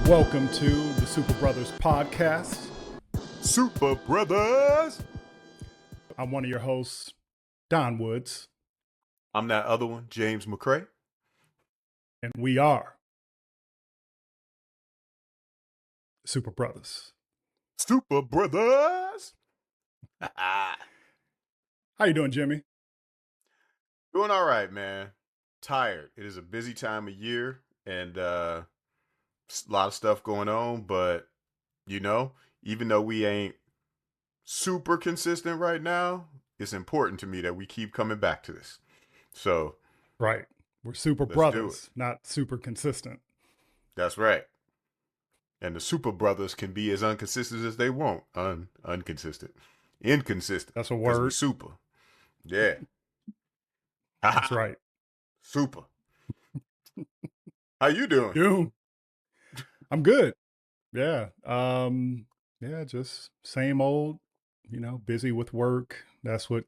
Welcome to the Super Brothers podcast. Super Brothers! I'm one of your hosts, Don Woods. I'm that other one, James McCrae. And we are Super Brothers. Super Brothers! How you doing, Jimmy? Doing all right, man. Tired. It is a busy time of year and a lot of stuff going on, but even though we ain't super consistent right now, it's important to me that we keep coming back to this. So, right. We're Super Brothers, not super consistent. That's right. And the Super Brothers can be as inconsistent as they want. Inconsistent. That's a word. We're super. Yeah. That's right. Super. How you doing? I'm good. Yeah. Just same old, busy with work. That's what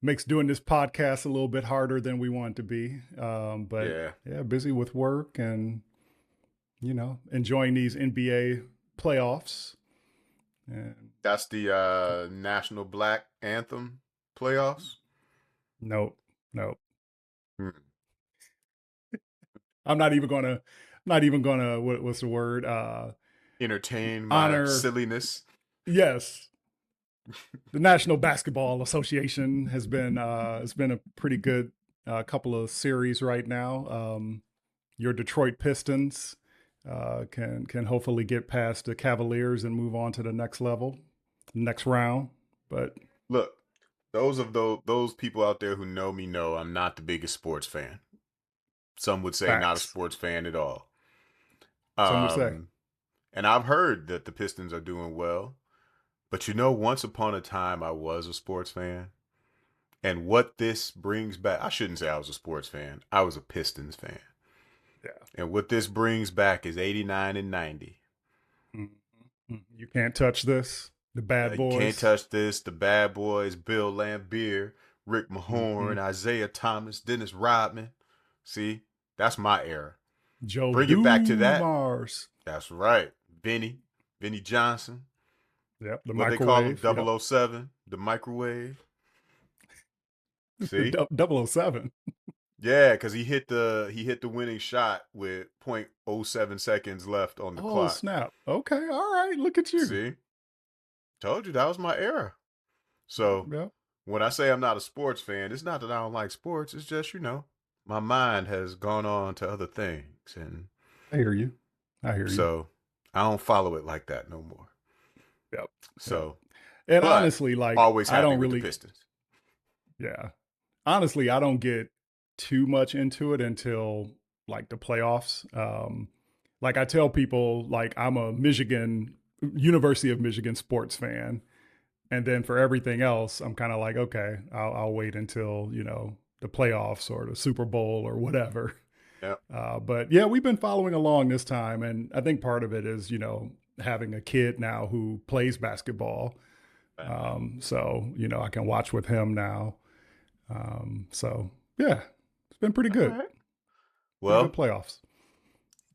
makes doing this podcast a little bit harder than we want to be. Busy with work and, enjoying these NBA playoffs. And that's the National Black Anthem playoffs? Nope. I'm not even gonna, what's the word? Entertain my silliness. Yes. The National Basketball Association has been it's been a pretty good couple of series right now. Your Detroit Pistons can hopefully get past the Cavaliers and move on to the next level, next round. But look, those people out there who know me know I'm not the biggest sports fan. Some would say facts. Not a sports fan at all. Some would say. And I've heard that the Pistons are doing well. But once upon a time, I was a sports fan. And what this brings back, I shouldn't say I was a sports fan. I was a Pistons fan. Yeah. And what this brings back is 89 and 90. Mm-hmm. You can't touch this. The bad boys. You can't touch this. The bad boys, Bill Laimbeer, Rick Mahorn, Isaiah Thomas, Dennis Rodman. See, that's my era. Joe Bring it back to that. Mars. That's right. Vinny Johnson. Yep, the what microwave. They call him 007, the microwave. See? 007. Yeah, because he hit the winning shot with 0.07 seconds left on the clock. Oh, snap. Okay, all right. Look at you. See? Told you that was my era. So when I say I'm not a sports fan, it's not that I don't like sports. It's just, my mind has gone on to other things. And I hear you. So I don't follow it like that no more. Yep. So, and honestly, like, always happy I don't with really the Pistons. Yeah. Honestly, I don't get too much into it until like the playoffs. Like I tell people, like I'm a University of Michigan sports fan. And then for everything else, I'm kind of like, okay, I'll wait until, the playoffs or the Super Bowl or whatever. Yeah. But yeah, we've been following along this time. And I think part of it is, having a kid now who plays basketball. So, I can watch with him now. So yeah, it's been pretty good. Right. Well, pretty good playoffs.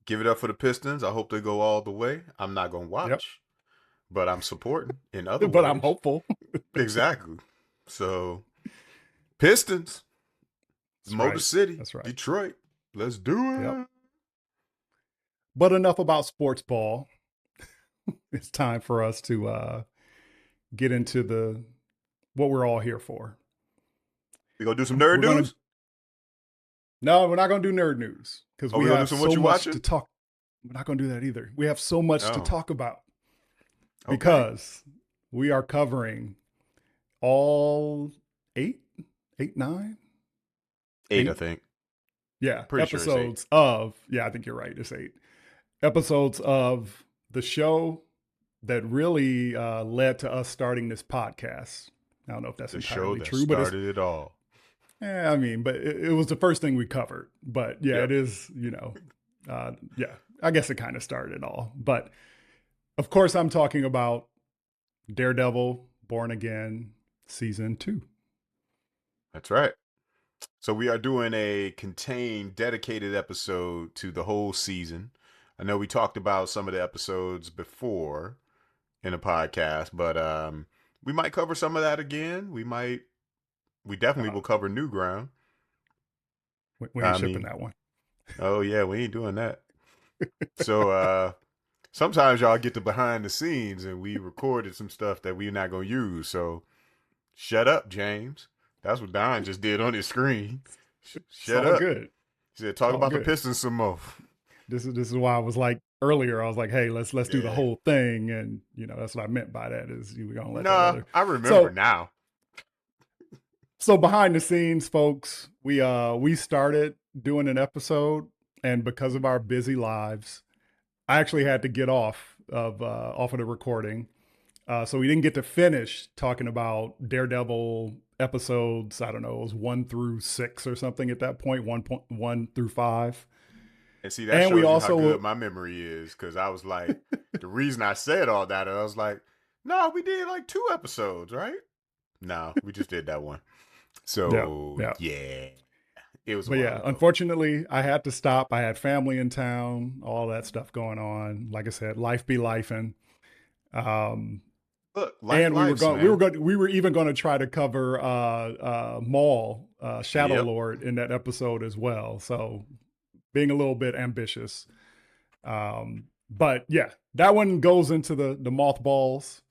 Give it up for the Pistons. I hope they go all the way. I'm not going to watch, but I'm supporting in other ways. But I'm hopeful. Exactly. So Pistons, That's Motor right. City, That's right. Detroit. Let's do it. Yep. But enough about sports ball. It's time for us to get into what we're all here for. We gonna do some nerd news? No, we're not gonna do nerd news because we have so much to talk. We're not gonna do that either. We have so much to talk about because we are covering all eight, nine, eight, I think. Yeah, pretty episodes of. Yeah, I think you're right. It's 8 episodes of the show that really led to us starting this podcast. I don't know if that's entirely true, but started it all. Yeah, I mean, but it was the first thing we covered. But yeah, It is, I guess it kind of started it all. But of course, I'm talking about Daredevil, Born Again, Season 2. That's right. So we are doing a contained, dedicated episode to the whole season. I know we talked about some of the episodes before in a podcast, but we might cover some of that again. We definitely Uh, will cover new ground. we ain't I shipping mean, that one. oh yeah, we ain't doing that. So sometimes y'all get the behind the scenes and we recorded some stuff that we're not gonna use. So shut up, James. That's what Don just did on his screen. It's Shut all up. good. He said, It's talk all about the good. Pistons some more. This is why I was like earlier. I was like, hey, let's do the Yeah. whole thing, and that's what I meant by that is we're gonna let that Nah, other. I remember So now. behind the scenes, folks, we started doing an episode, and because of our busy lives, I actually had to get off of the recording. So we didn't get to finish talking about Daredevil episodes. I don't know, it was 1 through 6 or something at that point, 1.1 through 5. And see, that And we shows you how good also, my memory is. Cause I was like, the reason I said all that, I was like, no, we did like 2 episodes, right? No, we just did that one. yeah, So yeah. yeah, it was a But while yeah, ago. unfortunately, I had to stop. I had family in town, all that stuff going on. Like I said, life be lifing. Um, Look, life and lifes, man. we were even going to try to cover Maul, Shadow Yep. Lord in that episode as well. So being a little bit ambitious. But yeah, that one goes into the mothballs,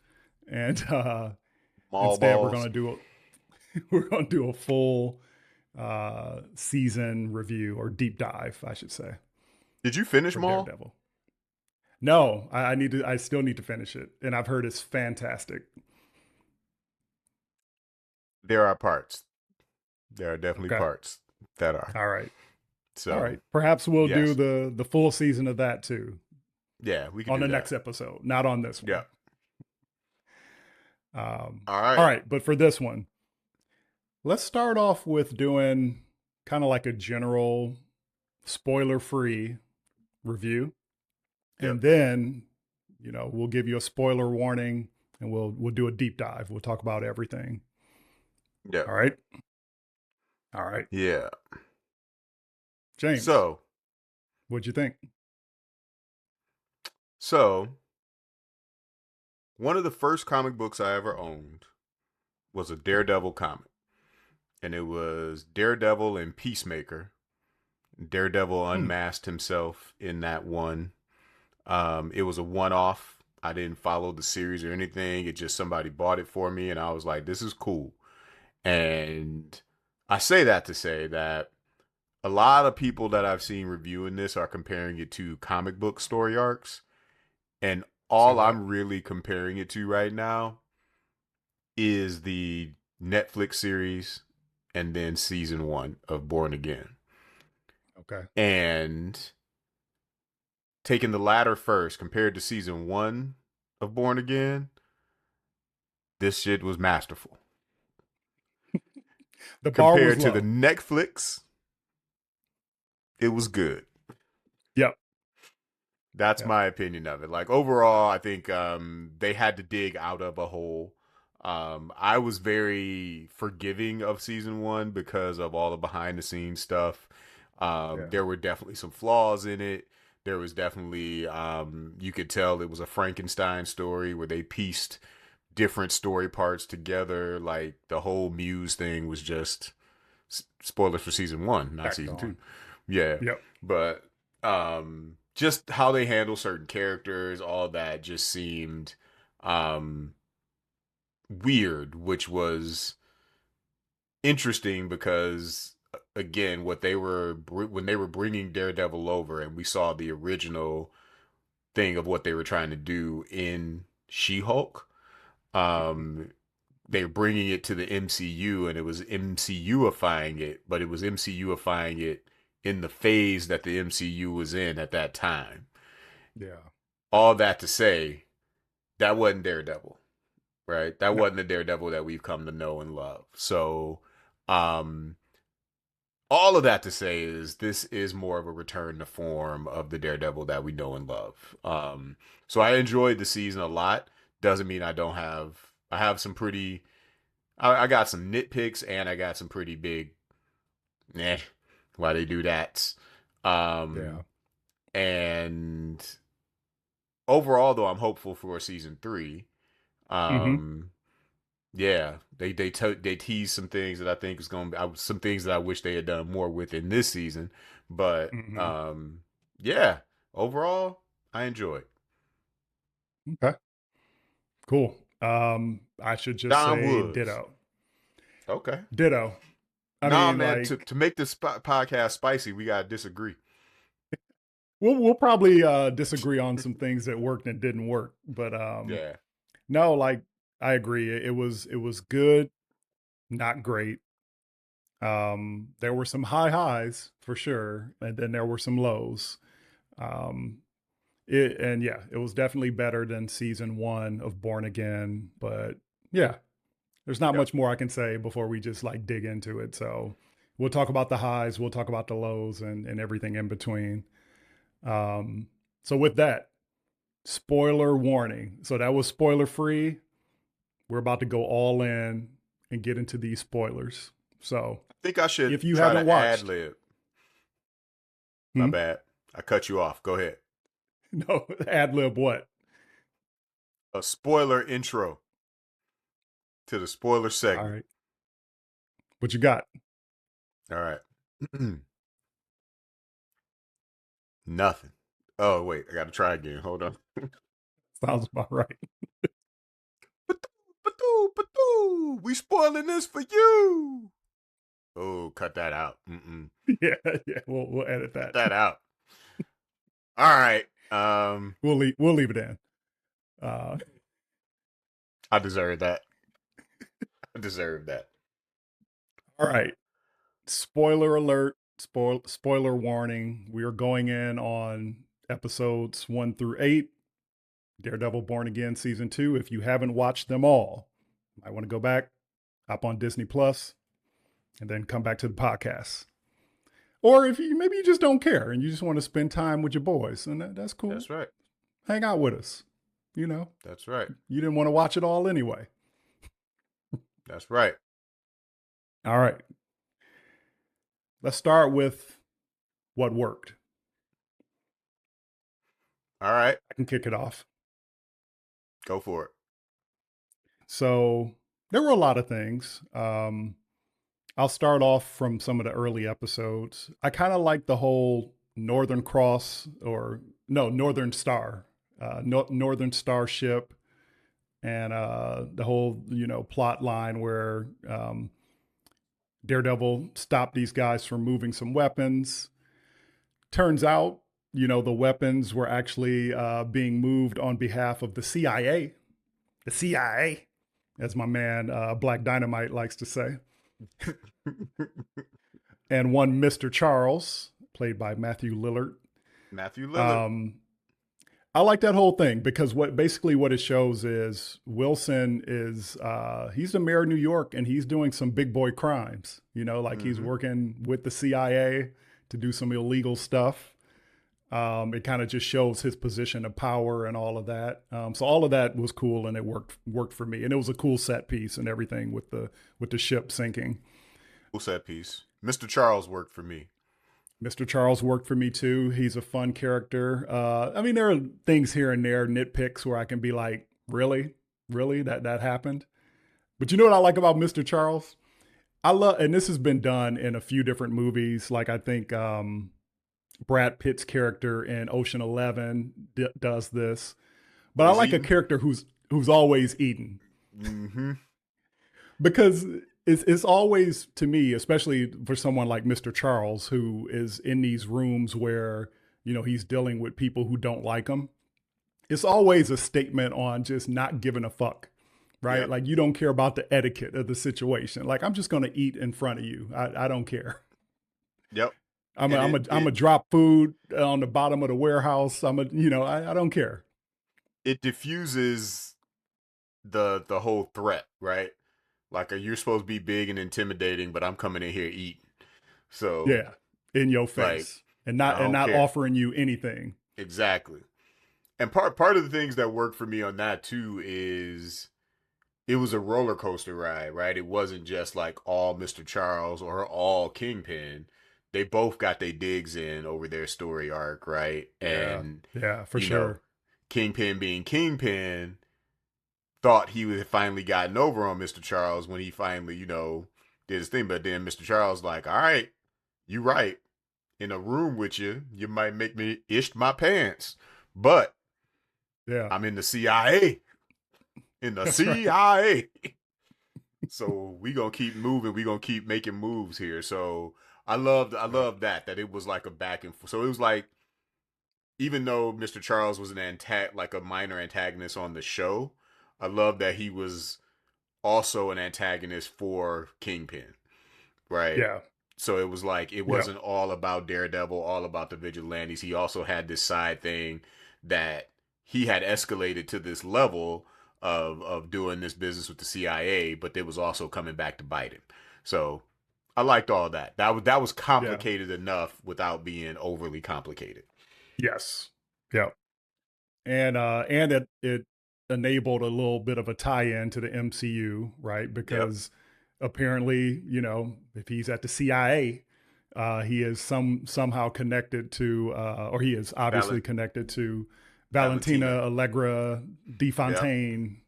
and Mall instead balls. we're gonna do a full season review or deep dive, I should say, Did you finish for Mall? Daredevil. No, I still need to finish it, and I've heard it's fantastic. There are parts. There are definitely Okay, parts that are. all right, all right. So Perhaps we'll do yes. the full season of that too Yeah, we could on do the that. next episode, not on this Yeah. one. All All right. right, but for this one, let's start off with doing kind of like a general spoiler free review. Yep. And then, we'll give you a spoiler warning and we'll do a deep dive. We'll talk about everything. Yep. All right. All right. Yeah. James, So what'd you think? so one of the first comic books I ever owned was a Daredevil comic. And it was Daredevil and Peacemaker. Daredevil Hmm. unmasked himself in that one. It was a one-off. I didn't follow the series or anything. It just somebody bought it for me, and I was like, "This is cool." And I say that to say that a lot of people that I've seen reviewing this are comparing it to comic book story arcs, and See all that? I'm really comparing it to right now is the Netflix series and then season 1 of Born Again. Okay. And taking the latter first compared to season 1 of Born Again, this shit was masterful. The bar was Compared to the low. Netflix, it was good. Yep. That's Yep. my opinion of it. Like overall, I think they had to dig out of a hole. I was very forgiving of season 1 because of all the behind the scenes stuff. Yeah. There were definitely some flaws in it. There was definitely you could tell it was a Frankenstein story where they pieced different story parts together. Like the whole Muse thing was just spoilers for season 1, not Backed season 2. on. Yeah, Yep. but just how they handle certain characters, all that just seemed um weird, which was interesting because again, what they were when they were bringing Daredevil over, and we saw the original thing of what they were trying to do in She-Hulk. Um, they're bringing it to the MCU, and it was MCUifying it, but it was MCUifying it in the phase that the MCU was in at that time. Yeah. All that to say, that wasn't Daredevil, right? That No. wasn't the Daredevil that we've come to know and love. So, um, all of that to say is this is more of a return to form of the Daredevil that we know and love. So I enjoyed the season a lot. Doesn't mean I don't have. I have some pretty. I got some nitpicks and I got some pretty big. Why they do that? Um, Yeah. And overall, though, I'm hopeful for season 3. Mm-hmm. Um, yeah, they tease some things that I think is going to be some things that I wish they had done more with in this season. But Mm-hmm. yeah, overall, I enjoyed. Okay. Cool. I should just Don say Woods. ditto. Okay. Ditto. I Nah, mean, man. To like, make this podcast spicy, we gotta disagree. we'll probably disagree on some things that worked and didn't work, but Yeah. no, like I agree. It was good, not great. There were some high highs for sure, and then there were some lows. Um, and yeah, it was definitely better than season one of Born Again. But yeah, there's not Yep. much more I can say before we just like dig into it. So we'll talk about the highs, we'll talk about the lows, and everything in between. Um, so with that, spoiler warning. So that was spoiler free. We're about to go all in and get into these spoilers. So I think I should if you try haven't to ad watched, lib. My hmm? bad. I cut you off. Go ahead. No, ad lib what? A spoiler intro to the spoiler All segment. right. What you got? All right. Nothing. Oh wait, I gotta try again. Hold on. Sounds about right. We spoiling this for you. Oh, cut that out. Mm-mm. Yeah, yeah. We'll edit Cut that. that out. All right. We'll leave it in. Uh, I deserve that. I deserve that. all right. Spoiler alert. Spoiler warning. We are going in on episodes 1 through 8. Daredevil Born Again season 2. If you haven't watched them all, I want to go back, hop on Disney Plus, and then come back to the podcast. Or if you maybe you just don't care and you just want to spend time with your boys, and that's cool. That's right. Hang out with us. You know, That's right. you didn't want to watch it all anyway. That's right. All right. Let's start with what worked. All right. I can kick it off. Go for it. So there were a lot of things. I'll start off from some of the early episodes. I kind of like the whole Northern Cross or no, Northern Star, Northern Starship, and the whole, plot line where Daredevil stopped these guys from moving some weapons. Turns out, the weapons were actually being moved on behalf of the CIA. The CIA, as my man Black Dynamite likes to say. And one Mr. Charles, played by Matthew Lillard. Matthew Lillard. Um, I like that whole thing because what it shows is Wilson is he's the mayor of New York and he's doing some big boy crimes. Like he's Mm-hmm. working with the CIA to do some illegal stuff. It kind of just shows his position of power and all of that. So all of that was cool and it worked for me. And it was a cool set piece and everything with the ship sinking. Cool set piece. Mr. Charles worked for me. Mr. Charles worked for me too. He's a fun character. I mean, there are things here and there, nitpicks where I can be like, really, really, that happened. But you know what I like about Mr. Charles? I love, and this has been done in a few different movies. Like I think Brad Pitt's character in Ocean 11 does this. But When I he's like a eating. character who's always eating Mm-hmm. because it's always to me, especially for someone like Mr. Charles, who is in these rooms where he's dealing with people who don't like him. It's always a statement on just not giving a fuck, right? Yep. Like you don't care about the etiquette of the situation. Like I'm just gonna eat in front of you. I don't care. Yep. I'm a, And I'm a, I'm a drop food on the bottom of the warehouse. I don't care. it diffuses the whole threat, right? Like you're supposed to be big and intimidating, but I'm coming in here eating. So Yeah, in your like face and I not don't not care. offering you anything. Exactly. And part of the things that worked for me on that too is it was a roller coaster ride, right? It wasn't just like all Mr. Charles or all Kingpin. they both got their digs in over their story arc, right? Yeah. And Yeah, for you know, sure. Kingpin being Kingpin thought he had finally gotten over on Mr. Charles when he finally, did his thing. But then Mr. Charles like, all right, you right. In a room with you, you might make me ish my pants. But Yeah. I'm in the CIA. In the That's right. CIA. So we gonna keep moving. We gonna keep making moves here. So Yep. I love that it was like a back and forth. So it was like even though Mr. Charles was like a minor antagonist on the show, I love that he was also an antagonist for Kingpin, right? Yeah. So it was like it Yeah. wasn't all about Daredevil, all about the vigilantes. He also had this side thing that he had escalated to this level of doing this business with the CIA, but it was also coming back to bite him. So I liked all that. That was Yeah. complicated enough without being overly complicated. Yes. Yeah. And it enabled a little bit of a tie-in to the MCU, right? Yep. Because apparently, if he's at the CIA, he is somehow connected to, or he is obviously Valent connected to Valentina. Valentina Allegra De Yep. Fontaine,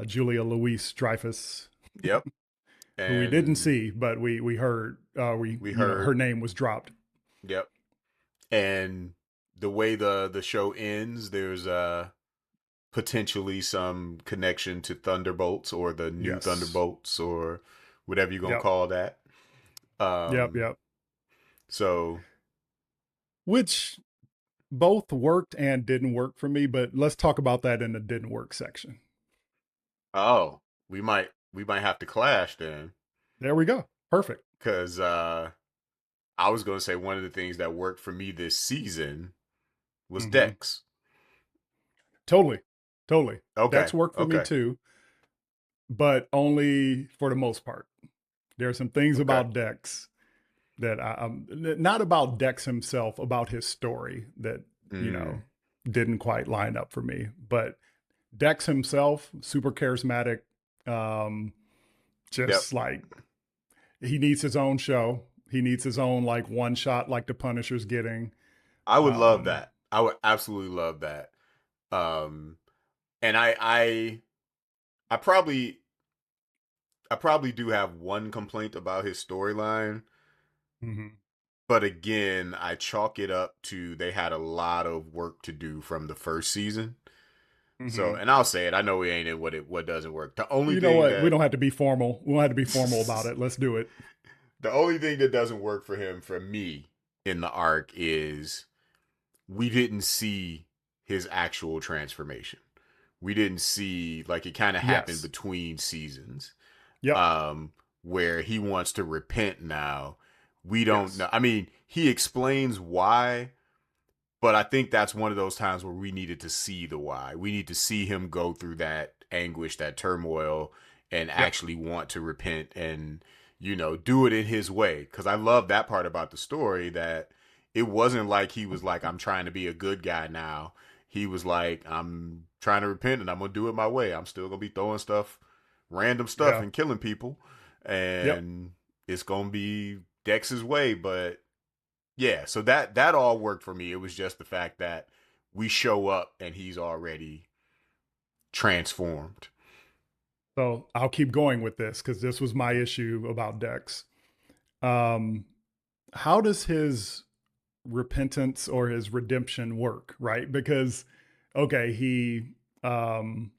Julia Louise Dreyfus, Yep. who we didn't And see, but we heard, we her heard. name was dropped. Yep. And the way the show ends, there's potentially some connection to Thunderbolts or the new Yes. Thunderbolts or whatever you're gonna Yep. call that. Yep. Um, Yep. so Which both worked and didn't work for me, but let's talk about that in the didn't work section. oh, we might have to clash then, There we go. Perfect. because I was gonna say one of the things that worked for me this season was Hmm. Dex. Totally. Totally. Okay, Dex worked for me okay, too, but only for the most part. There are some things okay. about Dex that not about Dex himself, about his story that, you know, Mm, didn't quite line up for me. But Dex himself, super charismatic, um, yep. just like he needs his own show. He needs his own like one shot, like the Punisher's getting. I would love Um, that. I would absolutely love that. Um, and I probably do have one complaint about his storyline, mhm, but again, I chalk it up to they had a lot of work to do from the first season. So, mhm. and I'll say it, I know we ain't in what doesn't work. The only You know thing what? We that don't have to be formal. We don't have to be formal about it. Let's do it. the only thing that doesn't work for him for me in the arc is we didn't see his actual transformation. We didn't see like it kind of happened Yes. between seasons. Yep. um, where he wants to repent now. We don't Yes. know. I mean, he explains why, but I think that's one of those times where we needed to see the why. We need to see him go through that anguish, that turmoil, and Yep. actually want to repent and, do it in his way. Because I love that part about the story that it wasn't like he was like, I'm trying to be a good guy now. He was like, I'm trying to repent and I'm going to do it my way. I'm still going to be throwing random stuff Yeah. and killing people. Yep. And it's going to be Dex's way. But yeah, so that all worked for me. It was just the fact that we show up and he's already transformed. So I'll keep going with this because this was my issue about Dex. Um, how does his repentance or his redemption work? Right? Because okay, um,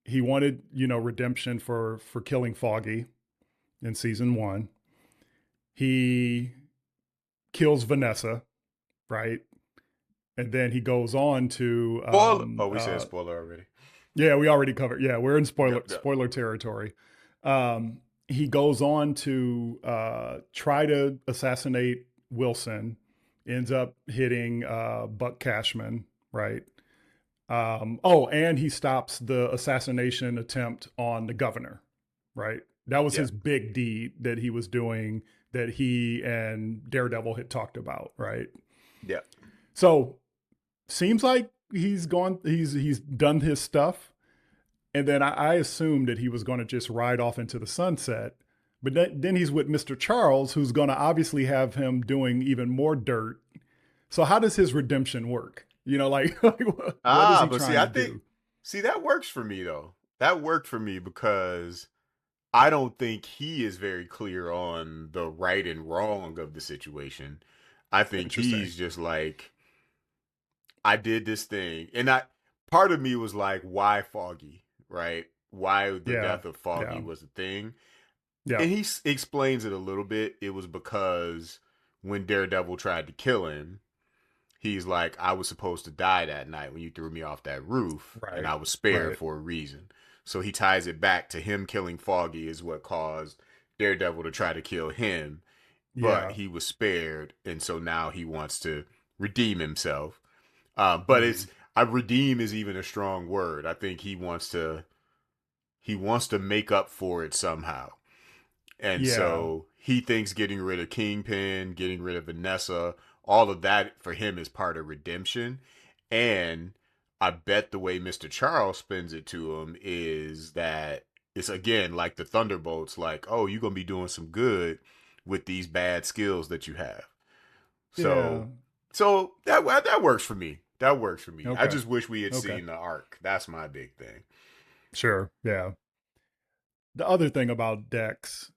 he wanted redemption for killing Foggy in season one. He kills Vanessa, right? And then he goes on to Spoiler. Oh, we said spoiler already. yeah, we already covered. Yeah, we're in Yep, yep, spoiler territory. He goes on to try to assassinate Wilson, ends up hitting Buck Cashman, right? Oh, and he stops the assassination attempt on the governor, right? That was his yep, big deed that he was doing that he and Daredevil had talked about, right? yep, So seems like he's done his stuff. And then I assumed that he was going to just ride off into the sunset, But then he's with Mr. Charles, who's going to obviously have him doing even more dirt. So how does his redemption work? Like what is Ah, he but see, trying I to think do? see that works for me though. That worked for me because I don't think he is very clear on the right and wrong of the situation. I think Interesting. he's just like, I did this thing. And I part of me was like, why Foggy? Right? Why the Yeah. death of Foggy Yeah. was a thing. Yeah. And he explains it a little bit. It was because when Daredevil tried to kill him, he's like, I was supposed to die that night when you threw me off that roof, and Right. I was spared Right. for a reason. So he ties it back to him killing Foggy is what caused Daredevil to try to kill him, but Yeah. he was spared, and so now he wants to redeem himself. But Hmm. it's I redeem is even a strong word. I think he wants to make up for it somehow. And Yeah. so he thinks getting rid of Kingpin, getting rid of Vanessa, all of that for him is part of redemption. And I bet the way Mr. Charles spins it to him is that it's again like the Thunderbolts, like, oh, you're gonna be doing some good with these bad skills that you have. Yeah. So that works for me. That works for me. I Okay. just wish we had Okay. seen the arc. That's my big thing. Sure. Yeah. The other thing about Dex,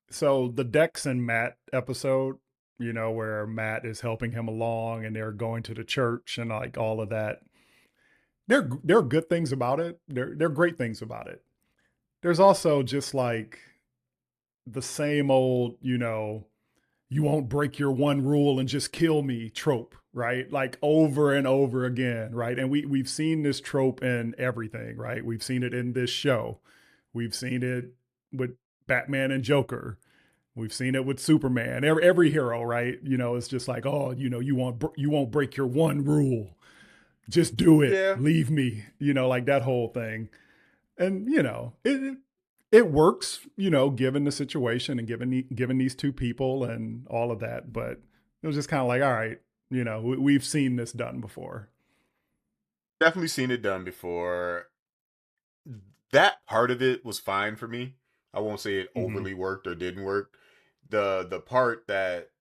so the Dex and Matt episode, where Matt is helping him along and they're going to the church and like all of that. There are good things about it. There are great things about it. There's also just like the same old, you won't break your one rule and just kill me trope, right? Like over and over again, right? And we've seen this trope in everything, right? We've seen it in this show. We've seen it with Batman and Joker. We've seen it with Superman. Every hero, right? It's just like, oh, you won't break your one rule. Just do it. Yeah, Leave me. Like that whole thing. And it works, given the situation and given these two people and all of that. But it was just kind of like, all right, we've seen this done before. definitely seen it done before. That part of it was fine for me. I won't say it Hmm. overly worked or didn't work. The part that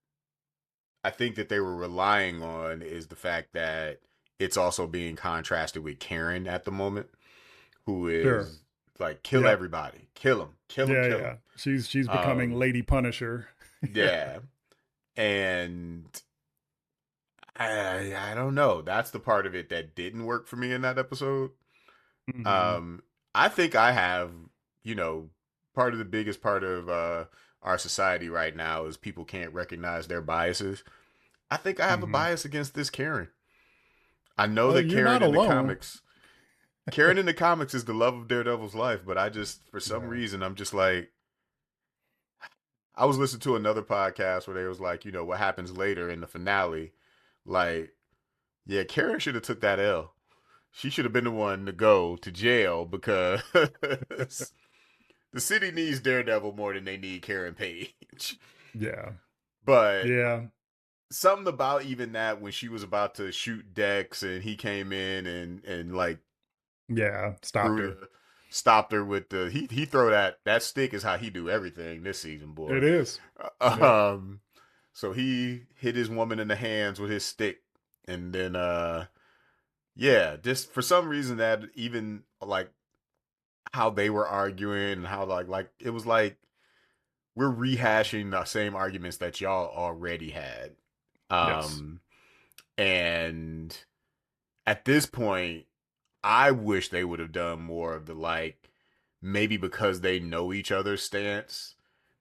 I think that they were relying on is the fact that it's also being contrasted with Karen at the moment, who Sure. is like kill Yep. everybody, kill him, kill him, Yeah. kill Yeah. him. She's becoming Lady Punisher. Yeah. Yeah, and I don't know. That's the part of it that didn't work for me in that episode. Hmm. Um, I think I have, you know, part of the biggest part of our society right now is people can't recognize their biases. I think I have a Hmm. bias against this Karen. I know that You're not alone. Karen in the comics is the love of Daredevil's life, but I just, for some Yeah. reason, I'm just like, I was listening to another podcast where they was like, you know, what happens later in the finale. Like, yeah, Karen should have took that L. She should have been the one to go to jail because the city needs Daredevil more than they need Karen Page. Yeah. But Yeah. something about even that when she was about to shoot Dex and he came in and like Yeah. Stopped threw her. the stopped her with the he throw that stick is how he do everything this season, boy. It is. Yep. Um, so he hit his woman in the hands with his stick, and then yeah, just for some reason that even like how they were arguing and how like it was like we're rehashing the same arguments that y'all already had. Yes. Um, and at this point, I wish they would have done more of the like maybe because they know each other's stance,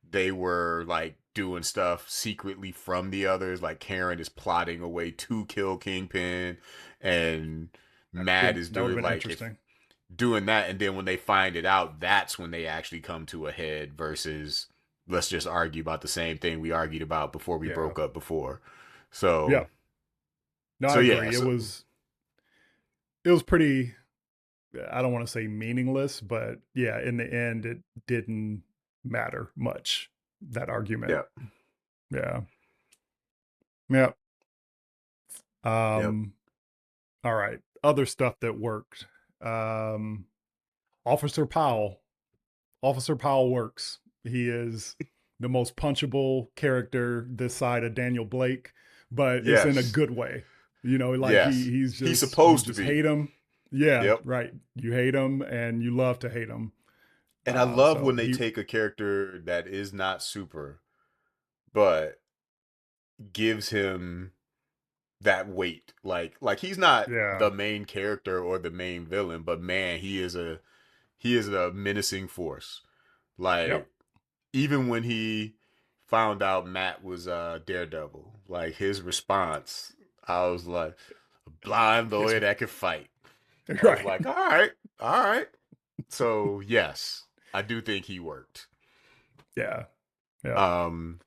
they were like doing stuff secretly from the others. Like Karen is plotting a way to kill Kingpin, and Matt is That would doing have been like if interesting. doing that, and then when they find it out, that's when they actually come to a head. Versus let's just argue about the same thing we argued about before we Yeah. broke up before. So Yeah. No, I yeah, agree. It so was it was pretty, I don't want to say meaningless, but yeah, in the end it didn't matter much, that argument. yeah, Yeah. Yeah. yep. Um all right. Other stuff that worked. Um Officer Powell. Officer Powell works. He is. the most punchable character this side of Daniel Blake, but it's in a Yes. good way. You know, like Yes. he's He's just you supposed to just be. hate him. Yeah, Yep. right. You hate him and you love to hate him. And I love So when they he, take a character that is not super, but gives him that weight. Like he's not yeah, the main character or the main villain, but man, he is a menacing force. yep. Like even when he found out Matt was Daredevil, like his response, I was like, a blind It's boy that could fight. I was right. like, all right. So yes, I do think he worked. Yeah, yeah. Um,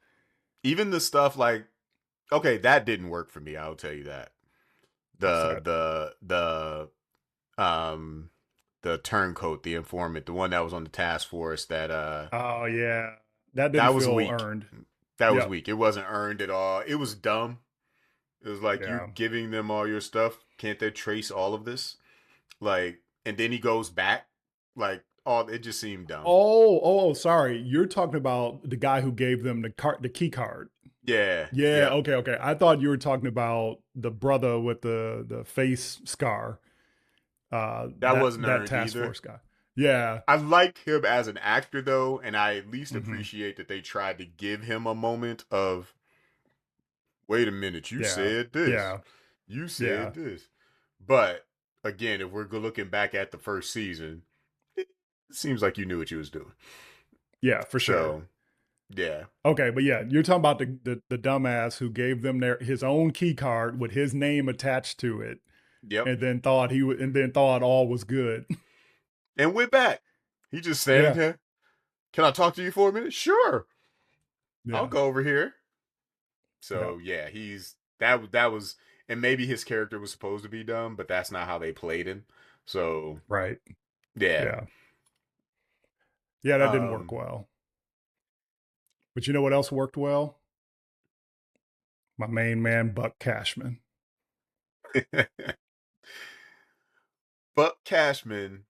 even the stuff like, okay, that didn't work for me. I'll tell you that. What's The that? the um the turncoat, the informant, the one that was on the task force Oh yeah, that didn't that was feel weak. earned. That was Yep. weak. It wasn't earned at all. It was dumb. It was like you're Yeah. giving them all your stuff. Can't they trace all of this? Like, and then he goes back. Like, all it just seemed dumb. Sorry. You're talking about the guy who gave them the key card. Yeah. Yeah, Yep. okay. I thought you were talking about the brother with the face scar. That wasn't That earned task either. force guy. Yeah. I like him as an actor though, and I at least Hmm. appreciate that they tried to give him a moment of, wait a minute, you Yeah. said this. Yeah. You Yeah. said this. But again, if we're looking back at the first season, it seems like you knew what you was doing. Yeah, for sure. So yeah. Okay, but yeah, you're talking about the dumbass who gave them his own key card with his name attached to it, Yep. and then thought all was good. And went back. He just standing Yeah. there. Can I talk to you for a minute? Sure. I'll Yeah. go over here. Yeah. So yeah, that was and maybe his character was supposed to be dumb, but that's not how they played him. So Right. yeah. Yeah. Yeah, that didn't work Um well. But you know what else worked well? My main man, Buck Cashman. Buck Cashman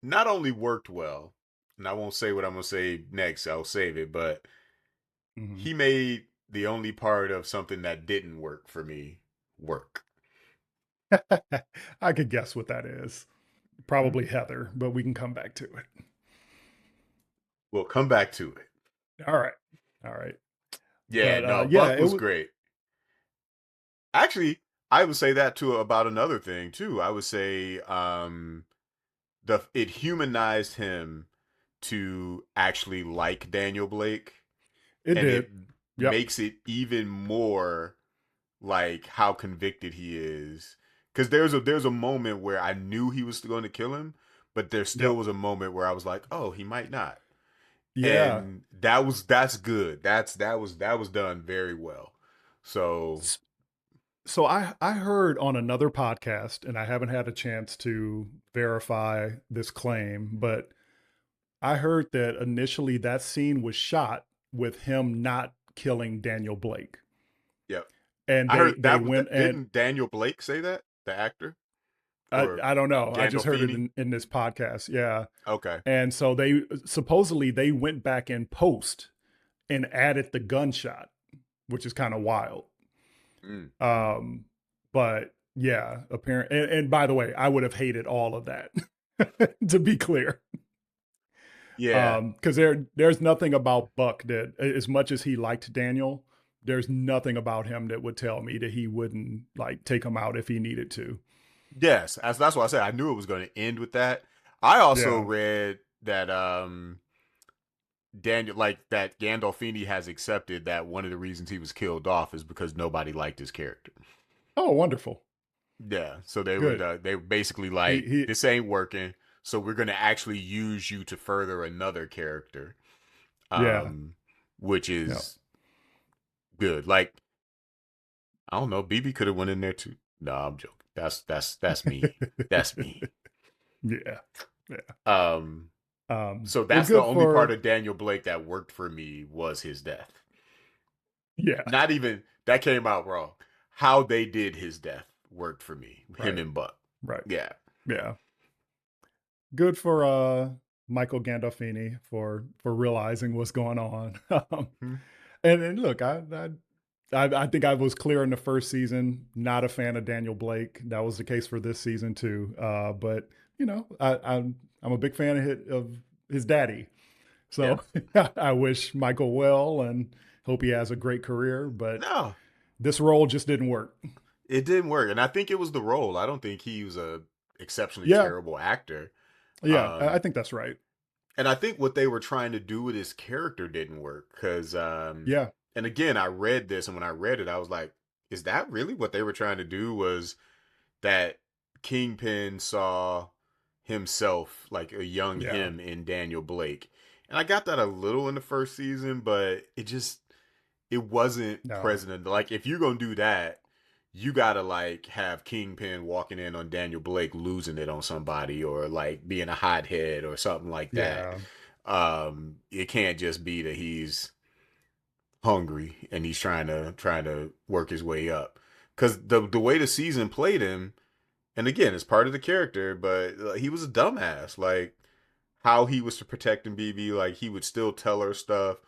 not only worked well, and I won't say what I'm gonna say next, I'll save it, but Hmm. he made the only part of something that didn't work for me work. I could guess what that is. Hmm? Probably Heather, but we can come back to it. We'll come back to it. All right. All right. Yeah, But no, yeah, Buck it was was. great. Actually, I would say that too about another thing too. I would say the it humanized him to actually like Daniel Blake, It and did. it Yep. makes it even more like how convicted he is. Because there's a moment where I knew he was going to kill him, but there still Yep. was a moment where I was like, oh, he might not, Yeah. and that's good. That was done very well. So So I heard on another podcast, and I haven't had a chance to verify this claim, but I heard that initially that scene was shot with him not killing Daniel Blake. yep. And I heard they that went and didn't Daniel Blake say that, the actor, or I don't know. I just heard it Gandolfini? in this podcast. Yeah. Okay. And so they supposedly they went back in post and added the gunshot, which is kind of wild. Mm. Um, but yeah, apparently, and by the way, I would have hated all of that. To be clear, Yeah. because there's nothing about Buck that, as much as he liked Daniel, there's nothing about him that would tell me that he wouldn't like take him out if he needed to. Yes. That's why I said I knew it was going to end with that. I also Yeah. read that Daniel, like that Gandolfini has accepted that one of the reasons he was killed off is because nobody liked his character. Oh, wonderful. Yeah. So Good. they were basically He like, he. this ain't working. So we're gonna actually use you to further another character, Yeah. um, which Yeah. is good. Like, I don't know, BB could have went in there too. No, I'm joking. That's me. That's me. Yeah. Yeah. Um, so Well, that's the good only part for of Daniel Blake that worked for me was his death. yeah. Not even that came out wrong. How they did his death worked for me. Him Right. and Buck. Right. Yeah. Yeah. Good for Michael Gandolfini for realizing what's going on. Hmm. And look, I think I was clear in the first season. Not a fan of Daniel Blake. That was the case for this season too. But you know, I'm a big fan of his daddy. Yeah. So I wish Michael well and hope he has a great career. But No, this role just didn't work. it didn't work, and I think it was the role. I don't think he was a exceptionally Yeah, terrible actor. yeah, I Um, think that's right. and I think what they were trying to do with his character didn't work because, Yeah, and again, I read this, and when I read it, I was like, is that really what they were trying to do? Was that Kingpin saw himself, like a young yeah, him, in Daniel Blake? And I got that a little in the first season, but it wasn't no, present. Like, if you're gonna do that, you gotta like have Kingpin walking in on Daniel Blake losing it on somebody, or like being a hothead or something like that. yeah, It can't just be that he's hungry and he's trying to work his way up. Because the way the season played him, and again, it's part of the character, but he was a dumbass. Like, how he was protecting BB, like he would still tell her stuff,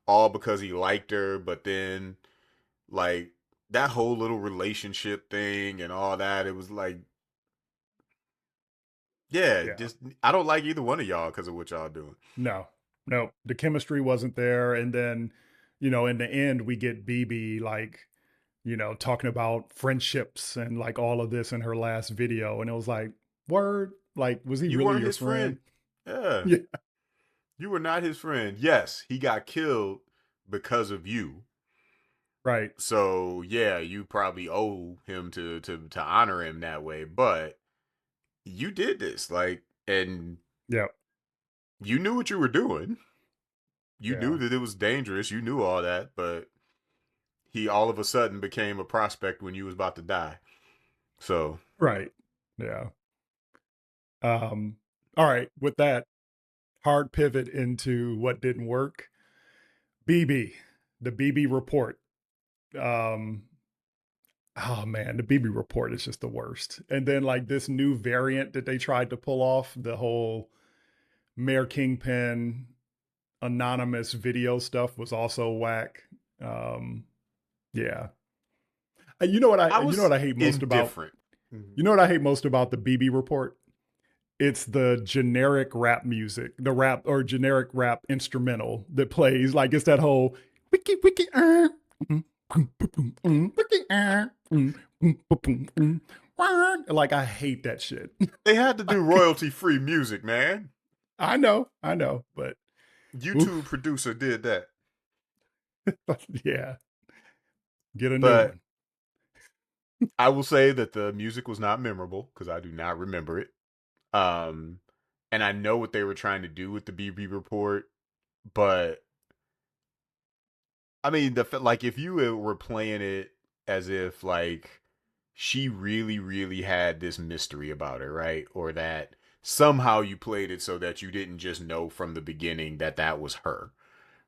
all because he liked her, but then like that whole little relationship thing and all that, it was like, yeah, yeah. just I don't like either one of y'all because of what y'all doing. No, no, the chemistry wasn't there. And then, you know, in the end, we get BB like, you know, talking about friendships and like all of this in her last video. And it was like, word, like, was he You really weren't your his friend. friend? Yeah, Yeah, you were not his friend. Yes, he got killed because of you. right. So yeah, you probably owe him to honor him that way. But you did this, like, and Yeah, you knew what you were doing. You yeah, knew that it was dangerous. You knew all that, but he all of a sudden became a prospect when you was about to die. So right. Yeah. Um, all right. With that hard pivot into what didn't work, BB, the BB report. Um, oh man, the BB report is just the worst. And then like this new variant that they tried to pull off, the whole Mayor Kingpin anonymous video stuff was also whack. Um, yeah. I You know what was I hate most about indifferent. Mhm. you know what I hate most about the BB report? It's the generic rap music, the rap or generic rap instrumental that plays. Like it's that whole wiki wiki wiki like I hate that shit. They had to do royalty free music, man. I know, but YouTube oof, producer did that. yeah, get a new But one. I will say that the music was not memorable because I do not remember it. Um, and I know what they were trying to do with the BB report, but I mean, like if you were playing it as if like she really, really had this mystery about her, right? Or that somehow you played it so that you didn't just know from the beginning that that was her,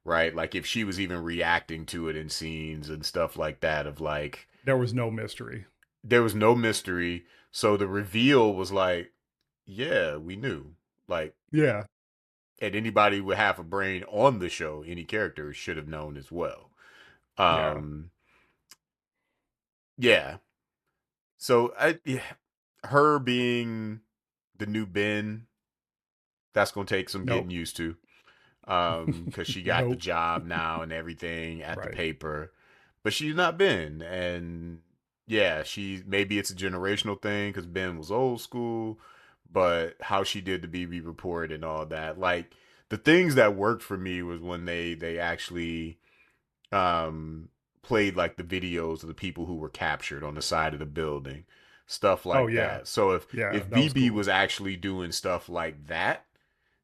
right? Like if she was even reacting to it in scenes and stuff like that, of like, There was no mystery. there was no mystery. So the reveal was like, yeah, we knew. Like, Yeah, and anybody with half a brain on the show, any character should have known as well. yeah. Um, yeah. So yeah, her being the new Ben, that's gonna take some getting Nope. used to. Because she got the Nope. job now and everything at the Right. paper, but she's not Ben. And yeah, she maybe it's a generational thing because Ben was old school, but how she did the BB report and all that, like the things that worked for me was when they actually um played like the videos of the people who were captured on the side of the building, stuff Oh like yeah. that. So Yeah, if that was BB cool. was actually doing stuff like that,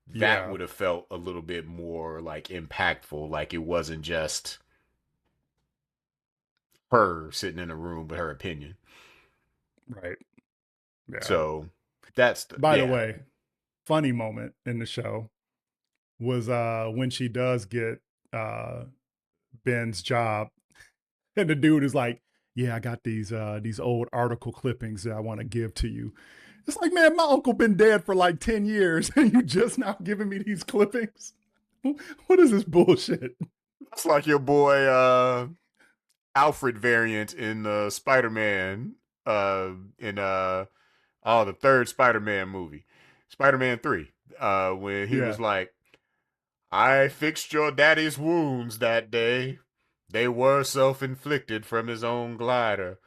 that Yeah, would have felt a little bit more like impactful, like it wasn't just her sitting in a room with her opinion. right. Yeah. So that's the By the yeah. way, funny moment in the show was when she does get uh Ben's job and the dude is like, "Yeah, I got these old article clippings that I want to give to you." It's like, man, my uncle been dead for like 10 years and you just now giving me these clippings. What is this bullshit? That's like your boy Alfred variant in Spider-Man in the third Spider-Man movie. Spider-Man 3. When he Yeah. was like, I fixed your daddy's wounds that day. They were self-inflicted from his own glider.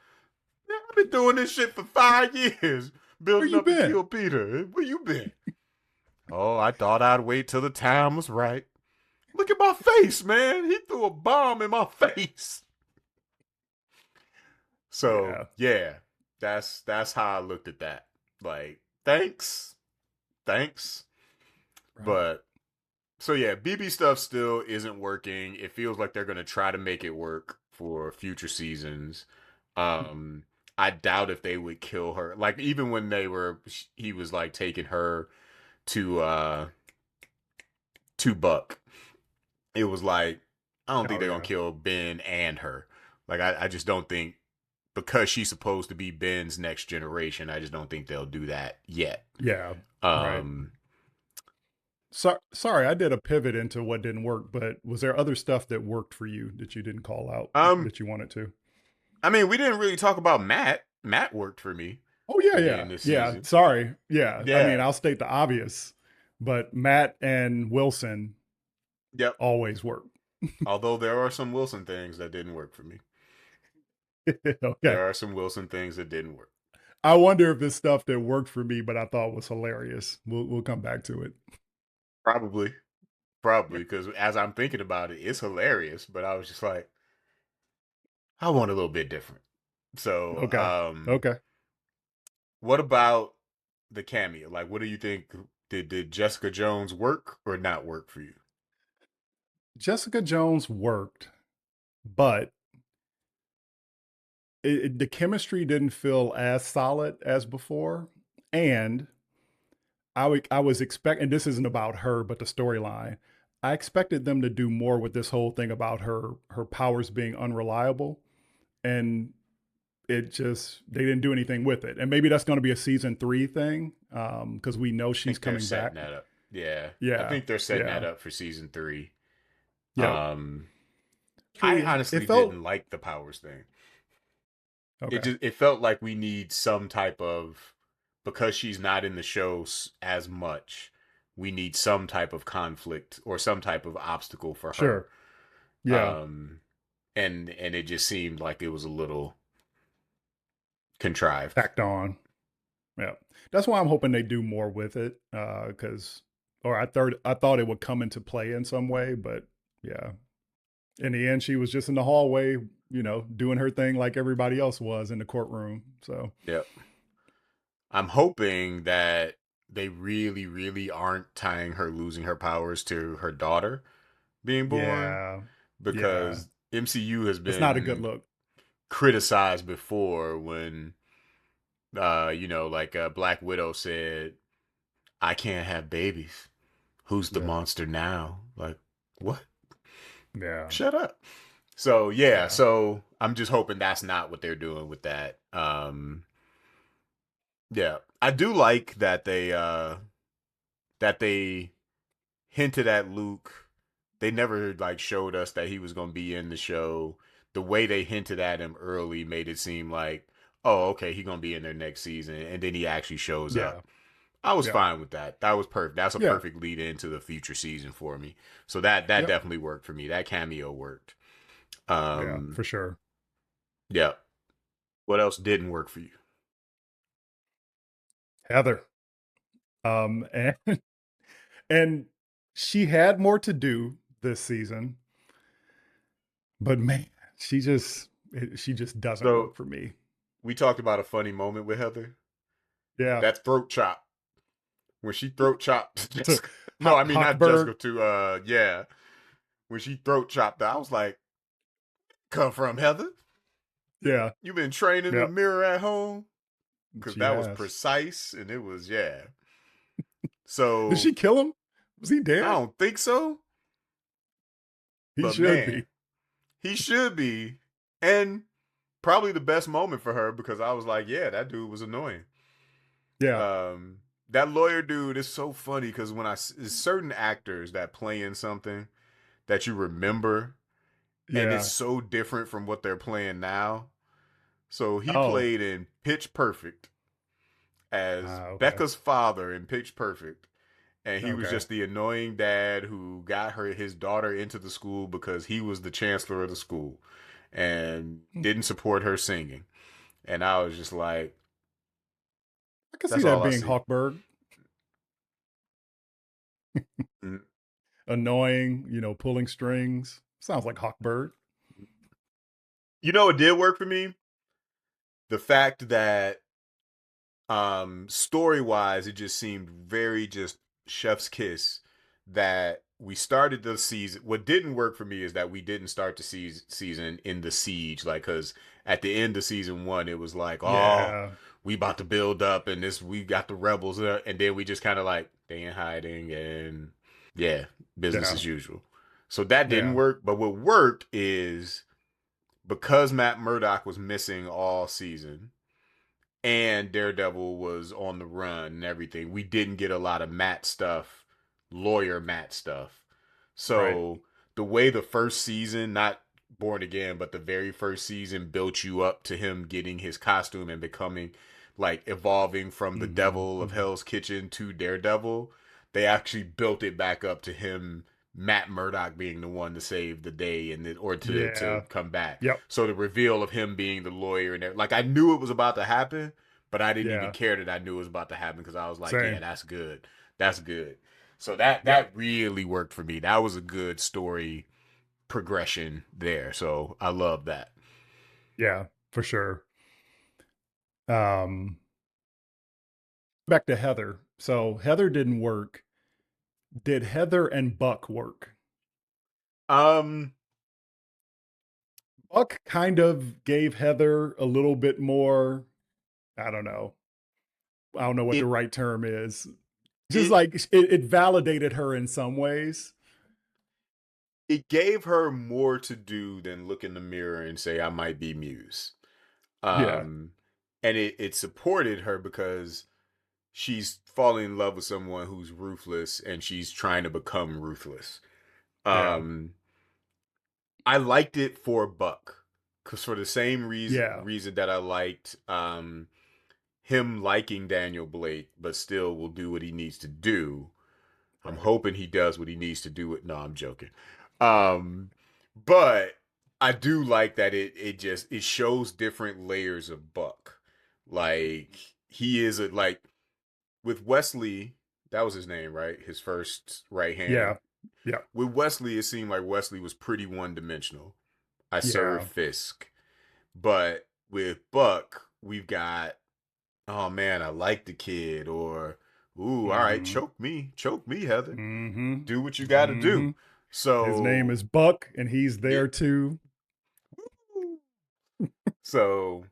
Man, I've been doing this shit for 5 years, Where building you up to been? kill Peter. Where you been? Oh, I thought I'd wait till the time was right. Look at my face, man. He threw a bomb in my face. So Yeah. yeah, that's how I looked at that. Like, thanks. Right. But so yeah, BB stuff still isn't working. It feels like they're gonna try to make it work for future seasons. Um, I doubt if they would kill her. Like even when he was like taking her to Buck. It was like I don't think Oh they're gonna yeah. kill Ben and her. Like I just don't think because she's supposed to be Ben's next generation. I just don't think they'll do that yet. Yeah. Right. Um, Sorry, I did a pivot into what didn't work, but was there other stuff that worked for you that you didn't call out um, that you wanted to? I mean, we didn't really talk about Matt. Matt worked for me Oh yeah, again yeah, this yeah. season. Sorry, yeah. I mean, Yeah. I'll state the obvious, but Matt and Wilson Yep. always work. Although there are some Wilson things that didn't work for me. Okay. There are some Wilson things that didn't work. I wonder if it's stuff that worked for me, but I thought was hilarious. We'll come back to it. Probably. Probably because as I'm thinking about it, it's hilarious. But I was just like, I want a little bit different. So, Okay. Okay. what about the cameo? Like, what do you think? Did Jessica Jones work or not work for you? Jessica Jones worked, but the chemistry didn't feel as solid as before. And I was expecting, this isn't about her, but the storyline. I expected them to do more with this whole thing about her powers being unreliable. And it just, they didn't do anything with it. And maybe that's going to be a season 3 thing because we know I she's think they're coming setting back. that up. Yeah, I Yeah. think they're setting that Yeah. up for season 3. Yep. Um, I It honestly felt, didn't like the powers thing. okay. It felt like we need some type of because she's not in the show as much. We need some type of conflict or some type of obstacle for her. Sure. Yeah. Um, and it just seemed like it was a little contrived. Tacked on. Yeah. That's why I'm hoping they do more with it. Cause, or I thought it would come into play in some way, but yeah. In the end, she was just in the hallway, doing her thing like everybody else was in the courtroom. So Yep. I'm hoping that they really, really aren't tying her losing her powers to her daughter being born yeah. Yeah. because MCU has It's not a good been look. criticized before when Black Widow said, I can't have babies. Who's the Yeah. monster now? Like, what? Yeah. Shut up. So yeah, Yeah. so I'm just hoping that's not what they're doing with that. Yeah. I do like that they hinted at Luke. They never like showed us that he was gonna be in the show. The way they hinted at him early made it seem like, oh, okay, he's gonna be in there next season, and then he actually shows Yeah. up. I was Yeah. fine with that. That was perfect. That's a Yeah. perfect lead into the future season for me. So that Yep. definitely worked for me. That cameo worked. Yeah. Um, For sure. yeah. What else didn't work for you? Heather. And and she had more to do this season, but man, she just doesn't So work for me. we talked about a funny moment with Heather. Yeah. That throat chop when she throat chopped To Jessica. No, I mean not Hochberg. Jessica. To yeah, when she throat chopped, I was like, "Come from Heather? Yeah. You been training in the Yep. mirror at home?" Because She that was has. precise and it was yeah. Did So she kill him? Was he I dead? don't think so, He but should man, be. he should be. And probably the best moment for her because I was like, yeah, that dude was annoying. Yeah. Um, that lawyer dude is so funny because there's certain actors that play in something that you remember, and it's Yeah. so different from what they're playing now. So he Oh. played in Pitch Perfect as Okay. Becca's father in Pitch Perfect, and he was Okay. just the annoying dad who got his daughter into the school because he was the chancellor of the school and Hmm. didn't support her singing. And I was just like, I can see that's that all I being see. Hawkberg. Mm. Annoying, pulling strings. Sounds like Hawkberg. You know, it did work for me. The fact that story wise, it just seemed very just chef's kiss that we started the season. What didn't work for me is that we didn't start the season in the siege, like, because at the end of season one, it was like, oh, Yeah. we about to build up, and this we got the rebels, and then we just kind of like they in hiding, and yeah, business Yeah. as usual. So that didn't Yeah. work. But what worked is because Matt Murdock was missing all season and Daredevil was on the run and everything, we didn't get a lot of Matt stuff, lawyer Matt stuff. Right. So the way the first season, not Born Again, but the very first season built you up to him getting his costume and becoming like evolving from the Hmm. devil of Hmm. Hell's Kitchen to Daredevil, they actually built it back up to him Matt Murdock being the one to save the day and or to Yeah. come back. Yep. So the reveal of him being the lawyer and like I knew it was about to happen, but I didn't even Yeah. care that I knew it was about to happen because I was like, yeah, Same. that's good. That's good. So that Yep. that really worked for me. That was a good story progression there. So I love that. Yeah, for sure. Um, Back to Heather. So Heather didn't work. Did Heather and Buck work? Um Buck kind of gave Heather a little bit more, I don't know. I don't know what the it right term is. Just it like it validated her in some ways. it gave her more to do than look in the mirror and say I might be Muse. Yeah. Um and it supported her because she's falling in love with someone who's ruthless and she's trying to become ruthless. Yeah. Um I liked it for Buck because for the same Yeah. reason that I liked him liking Daniel Blake, but still will do what he needs to do. I'm Right. hoping he does what he needs to do. No, I'm joking. Um, but I do like that it shows different layers of Buck. Like he is a like with Wesley. That was his name, right? His first right hand. Yeah. Yeah. With Wesley, it seemed like Wesley was pretty one dimensional. I serve Yeah. Fisk. But with Buck, we've got, oh man, I like the kid, or ooh, all right, Mhm. choke me, Heather. Mhm. Do what you got to do. Mhm. His name is So Buck and he's yeah, there too. so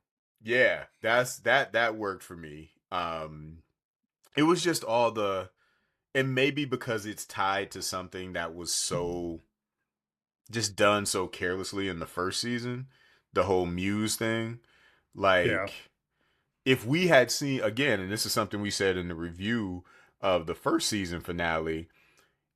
yeah, that worked for me. It was just all the, and maybe because it's tied to something that was so just done so carelessly in the first season, the whole Muse thing, Yeah. like if we had seen again, and this is something we said in the review of the first season finale,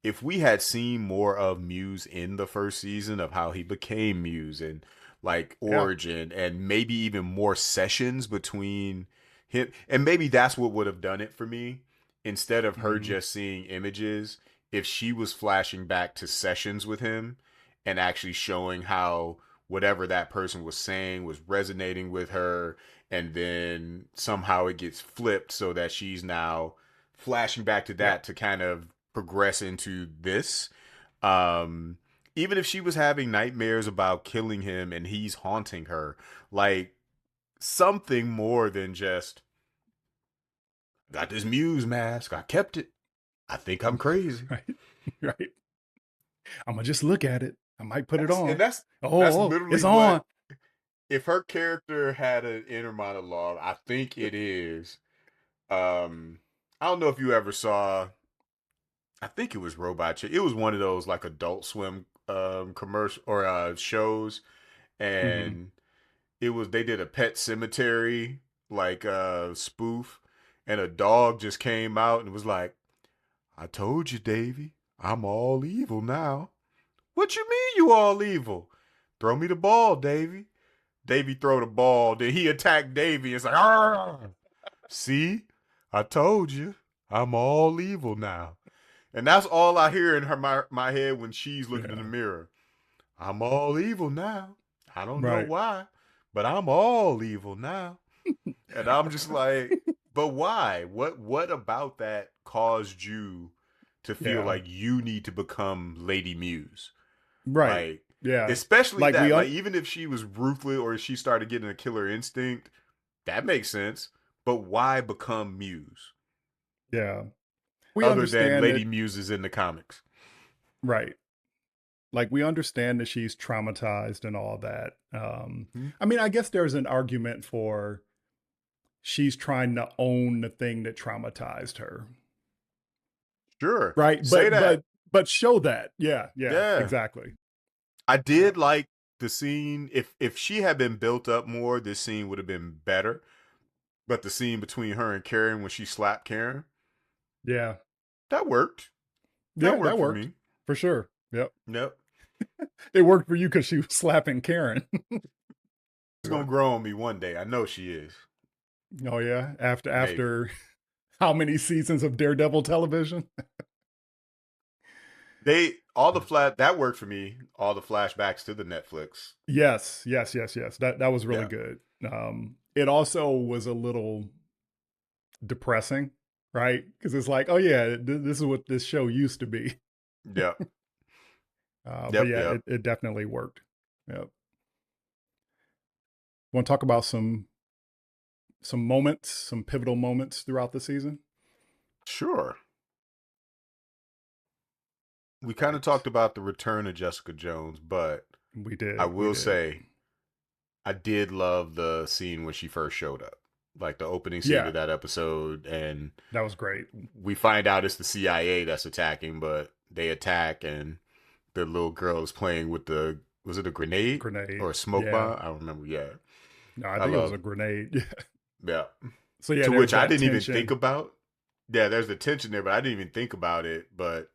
if we had seen more of Muse in the first season of how he became Muse and like Yeah. origin and maybe even more sessions between him, and maybe that's what would have done it for me instead of her Mhm. just seeing images, if she was flashing back to sessions with him and actually showing how whatever that person was saying was resonating with her, and then somehow it gets flipped so that she's now flashing back to Yeah. that to kind of progress into this. Um, Even if she was having nightmares about killing him and he's haunting her, like something more than just got this Muse mask, I kept it. I think I'm crazy. Right. Right. I'm gonna just look at it. I might put it That's on. and that's that's Oh, literally it's what, on. if her character had an inner monologue, I think it is. Um, I don't know if you ever saw. I think it was Robot Chick. It was one of those like Adult Swim commercial or shows, Mhm. and it was they did a Pet Cemetery like spoof, and a dog just came out and was like, "I told you, Davy, I'm all evil now." "What you mean you all evil?" "Throw me the ball, Davy." Davy throw the ball, then he attacked Davy. It's like, "Arr! See, I told you, I'm all evil now." And that's all I hear in my head when she's looking in the Yeah. mirror. "I'm all evil now. I don't know Right. why, but I'm all evil now." And I'm just like, but why? What about that caused you to feel Yeah. like you need to become Lady Muse? Right. Like, Yeah. especially Like that. Like, even if she was ruthless or she started getting a killer instinct, that makes sense. But why become Muse? yeah. We Other than understand Lady that, Muses in the comics. right. Like we understand that she's traumatized and all that. Hmm? I mean, I guess there's an argument for she's trying to own the thing that traumatized her. Sure. Right? Say that. But show that. Yeah, yeah, Yeah. exactly. I Yeah. did like the scene. If she had been built up more, this scene would have been better. But the scene between her and Karen when she slapped Karen, Yeah. that worked. That Yeah, that worked for worked. me. For sure. Yep. Yep. It worked for you because she was slapping Karen. She's gonna grow on me one day. I know she is. Oh yeah. After Maybe. how many seasons of Daredevil television? They all the flat that worked for me. All the flashbacks to the Netflix. Yes, yes, yes, yes. That was really Yeah. good. It also was a little depressing, right? Because it's like, oh yeah, this is what this show used to be. Yep. But Yep. yeah, Yep. it definitely worked. Yep. Want to talk about some moments, some pivotal moments throughout the season? Sure. We kind of Right. talked about the return of Jessica Jones, but We I did. We will did. say I did love the scene when she first showed up. Like the opening scene Yeah, of that episode, and that was great. we find out it's the CIA that's attacking, but they attack and the little girl is playing with the was it a grenade Grenade. or a smoke Yeah. bomb? I don't remember. Yeah, No, I I think it was a love. grenade. Yeah, So yeah, to there's which I that didn't even think tension about. Yeah, there's the tension there, but I didn't even think about it. But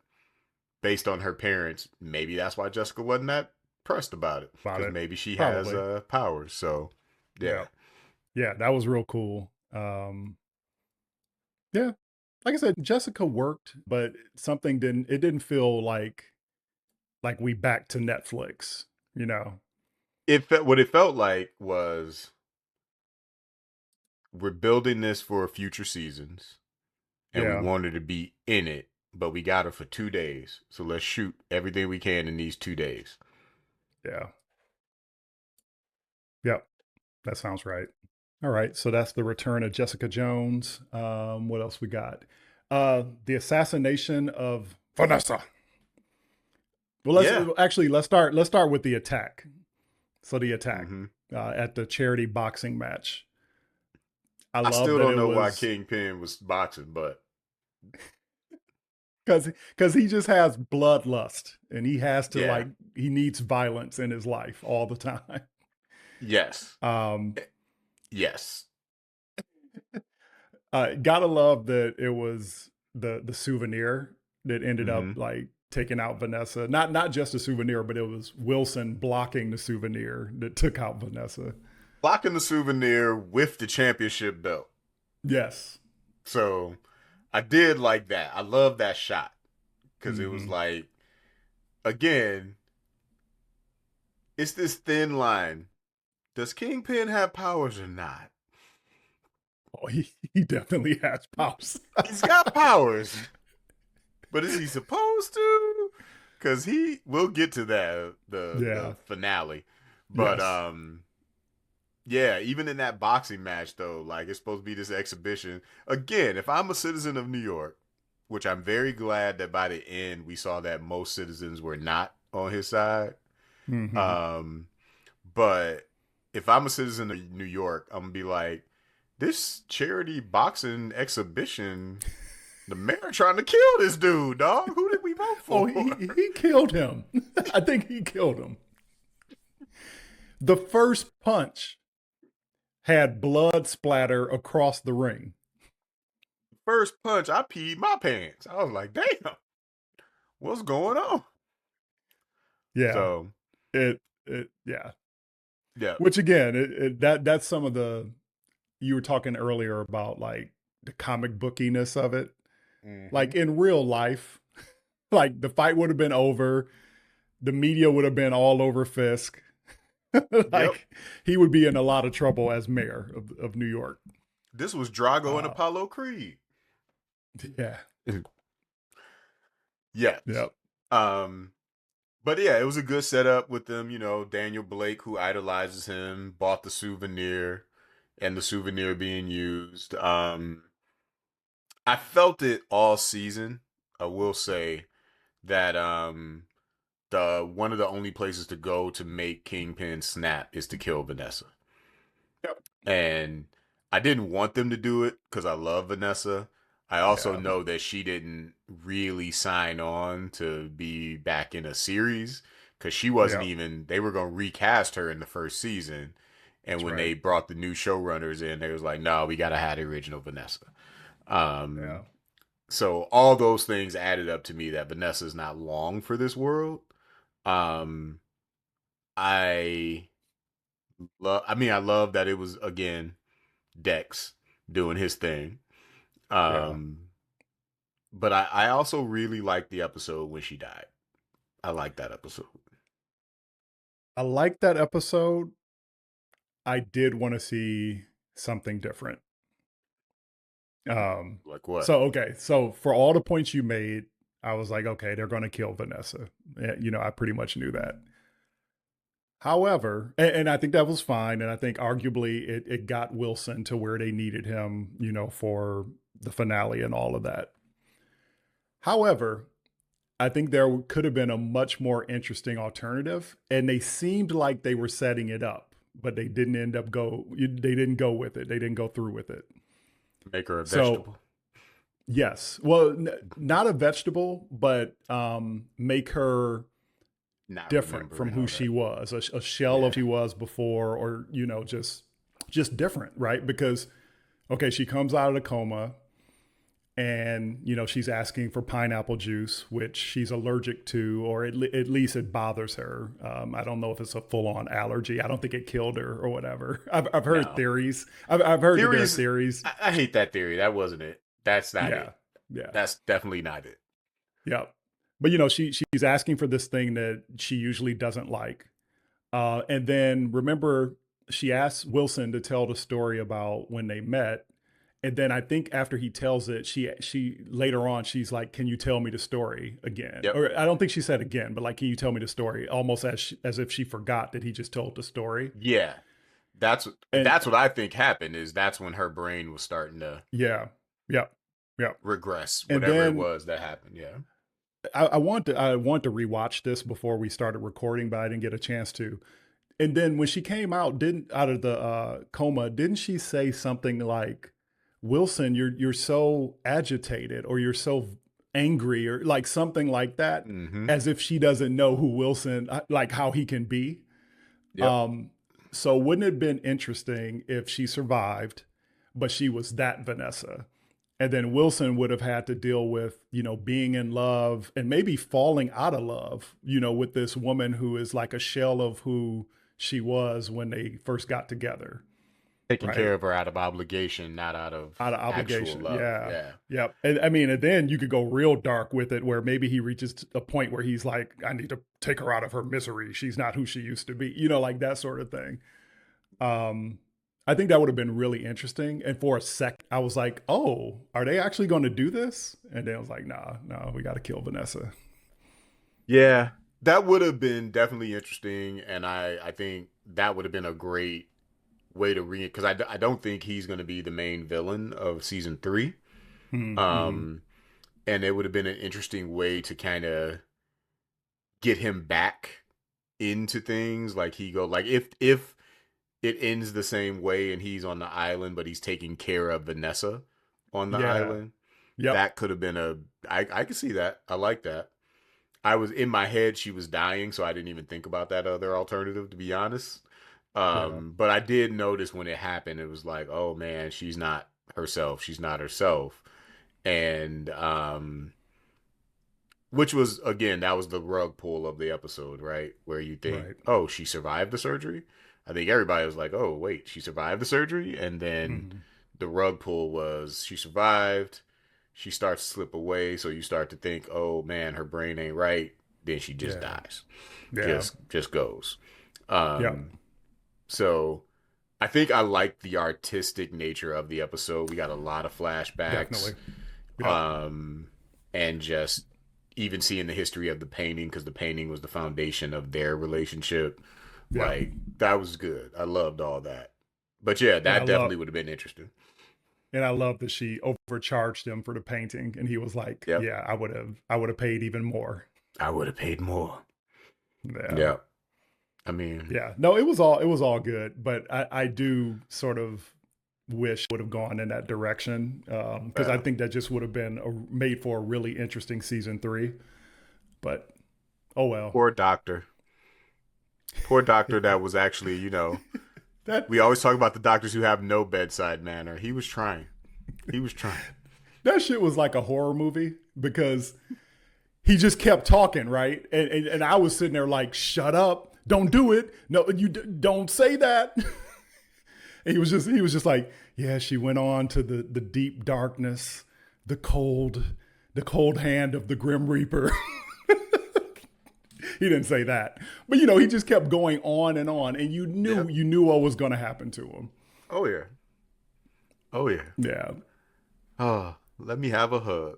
based on her parents, maybe that's why Jessica wasn't that pressed about it about because it. maybe she has Probably. powers. So Yeah. yeah, Yeah, that was real cool. Yeah. Like I said, Jessica worked, but something didn't feel like we back to Netflix, you know. what it felt like was we're building this for future seasons and we Yeah. wanted to be in it, but we got her for 2 days. So let's shoot everything we can in these 2 days. Yeah. Yep. That sounds right. All right. So that's the return of Jessica Jones. What else we got? The assassination of Vanessa. Well, Yeah. let's start with the attack. So the attack Mm-hmm. at the charity boxing match. I I love still that don't it know why was Kingpin was boxing, but because he just has bloodlust and he has to yeah. like he needs violence in his life all the time. Yes. Um, Yes. gotta love that it was the souvenir that ended up Mm-hmm. like taking out Vanessa. Not just a souvenir, but it was Wilson blocking the souvenir that took out Vanessa. Blocking the souvenir with the championship belt. Yes. So I did like that. I love that shot because it was Mm-hmm. like, again, it's this thin line. Does Kingpin have powers or not? Oh, he definitely has pops. He's got powers, but is he supposed to? Because we'll get to that the Yeah. finale, but Yes. yeah, even in that boxing match though, like it's supposed to be this exhibition. Again, if I'm a citizen of New York, which I'm very glad that by the end we saw that most citizens were not on his side. Mm-hmm. Um, but if I'm a citizen of New York, I'm gonna be like, this charity boxing exhibition, the mayor trying to kill this dude, dog. Who did we vote Oh, for? he killed him. I think he killed him. The first punch had blood splatter across the ring. first punch, I peed my pants. I was like, damn, what's going on? Yeah. So Yeah. yeah. Which again, that's some of the you were talking earlier about like the comic bookiness of it. Mm-hmm. Like in real life, like the fight would have been over, the media would have been all over Fisk. Yep. Like he would be in a lot of trouble as mayor of New York. This was Drago and Uh, Apollo Creed. yeah. Yes. Yep. Um, but yeah, it was a good setup with them. You know, Daniel Blake, who idolizes him, bought the souvenir, and the souvenir being used. I felt it all season. I will say that the one of the only places to go to make Kingpin snap is to kill Vanessa. Yep. And I didn't want them to do it because I love Vanessa. I also Yeah. know that she didn't really sign on to be back in a series because she wasn't Yeah. even, they were going to recast her in the first season. And That's when right. they brought the new showrunners in, they was like, no, we got to have the original Vanessa. Um, Yeah. so all those things added up to me that Vanessa's not long for this world. Um, I I love that it was again Dex doing his thing. Yeah. Um, but I also really liked the episode when she died. I like that episode. I like that episode. I did want to see something different. Um, Like what? okay, so for all the points you made, I was like, okay, they're going to kill Vanessa. I pretty much knew that. However, and I think that was fine, and I think arguably it got Wilson to where they needed him, for the finale and all of that. However, I think there could have been a much more interesting alternative, and they seemed like they were setting it up, but they didn't end up they didn't go with it. They didn't go through with it. Make her a So vegetable? yes, well, not a vegetable, but make her Not different from remembering who all she that. was, a shell of Yeah. she was before, or just different, right? Because okay, she comes out of the coma, and she's asking for pineapple juice, which she's allergic to, or at least it bothers her. I don't know if it's a full-on allergy. I don't think it killed her or whatever. I've heard No. theories. I've heard that there are Theories. theories. I hate that theory. That wasn't it. That's not Yeah, it. yeah, That's definitely not it. yeah. But she's asking for this thing that she usually doesn't like. And then remember, she asks Wilson to tell the story about when they met. And then I think after he tells it, she later on she's like, "Can you tell me the story again?" Yep. Or I don't think she said again, but like, "Can you tell me the story?" Almost as if she forgot that he just told the story. Yeah. And That's what I think happened. Is that's when her brain was starting to yeah, yeah, yeah. regress, And whatever it then was that happened. Yeah. I want to rewatch this before we started recording, but I didn't get a chance to. And then when she came didn't out of the coma, didn't she say something like, "Wilson, you're so agitated, or you're so angry," or like something like that, Mm-hmm. as if she doesn't know who Wilson, like how he can be. Yep. Um, so wouldn't it have been interesting if she survived, but she was that Vanessa? And then Wilson would have had to deal with, being in love and maybe falling out of love, with this woman who is like a shell of who she was when they first got together, Taking care right? of her out of obligation, not out of Out of actual obligation. love. Yeah. Yeah. Yep. And I mean, and then you could go real dark with it where maybe he reaches a point where he's like, I need to take her out of her misery. She's not who she used to be, like that sort of thing. Um, I think that would have been really interesting. And for a sec, I was like, "Oh, are they actually going to do this?" And then I was like, "Nah, no, we got to kill Vanessa." Yeah. That would have been definitely interesting, and I think that would have been a great way to read because I don't think he's going to be the main villain of season 3. Mm-hmm. Um, and it would have been an interesting way to kind of get him back into things. Like he go like if it ends the same way and he's on the island, but he's taking care of Vanessa on the Yeah. island. Yep. That could have been I could see that. I like that. I was in my head she was dying, so I didn't even think about that other alternative to be honest. Yeah. But I did notice when it happened, it was like, oh man, she's not herself. She's not herself. and which was, again, that was the rug pull of the episode, right? Where you think, Right. oh, she survived the surgery. I think everybody was like, oh, wait, she survived the surgery, and then Mhm. the rug pull was she survived. She starts to slip away, so you start to think, oh man, her brain ain't right. Then she just Yeah. dies, Yeah. just goes. Yep. Um, so I think I like the artistic nature of the episode. We got a lot of flashbacks, Definitely. Yep. um, and just even seeing the history of the painting, because the painting was the foundation of their relationship. Yeah. Like, that was good. I loved all that. But yeah, And I that love definitely would have been interesting. and I love that she overcharged him for the painting, and he was like, Yep. "Yeah, I would have paid even more." I would have paid more. Yeah. Yep. I mean, Yeah. No, it was all good, but I do sort of wish would have gone in that direction, because I yeah. think that just would have been made for a really interesting season 3. But oh well. Poor doctor. Poor doctor that was actually, that we always talk about the doctors who have no bedside manner. He was trying. He was trying. that shit was like a horror movie because he just kept talking, right? And I was sitting there like, "Shut up! Don't do it! No, don't say that." And he was just like, "Yeah, she went on to the deep darkness, the cold hand of the Grim Reaper." He didn't say that, but he just kept going on, and you knew Yep. you knew what was going to happen to him. Oh, yeah. Oh, yeah. Yeah. Oh, let me have a hug.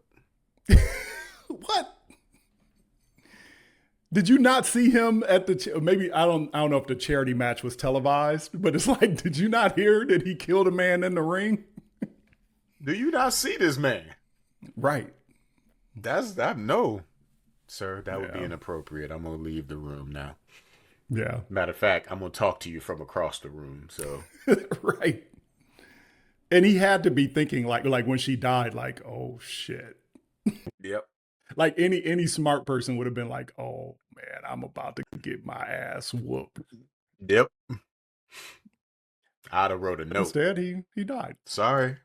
What? Did you not see him at the maybe I don't know if the charity match was televised, but it's like, did you not hear that he killed a man in the ring? Do you not see this man? Right. That's that. No, sir, that would be Yeah. inappropriate. I'm gonna leave the room now. Yeah. Matter of fact, I'm gonna talk to you from across the room. So, Right. And he had to be thinking like when she died, like, oh shit. yep, Like any smart person would have been like, oh man, I'm about to get my ass whooped. yep. I'd have wrote a note. Instead, he died. Sorry.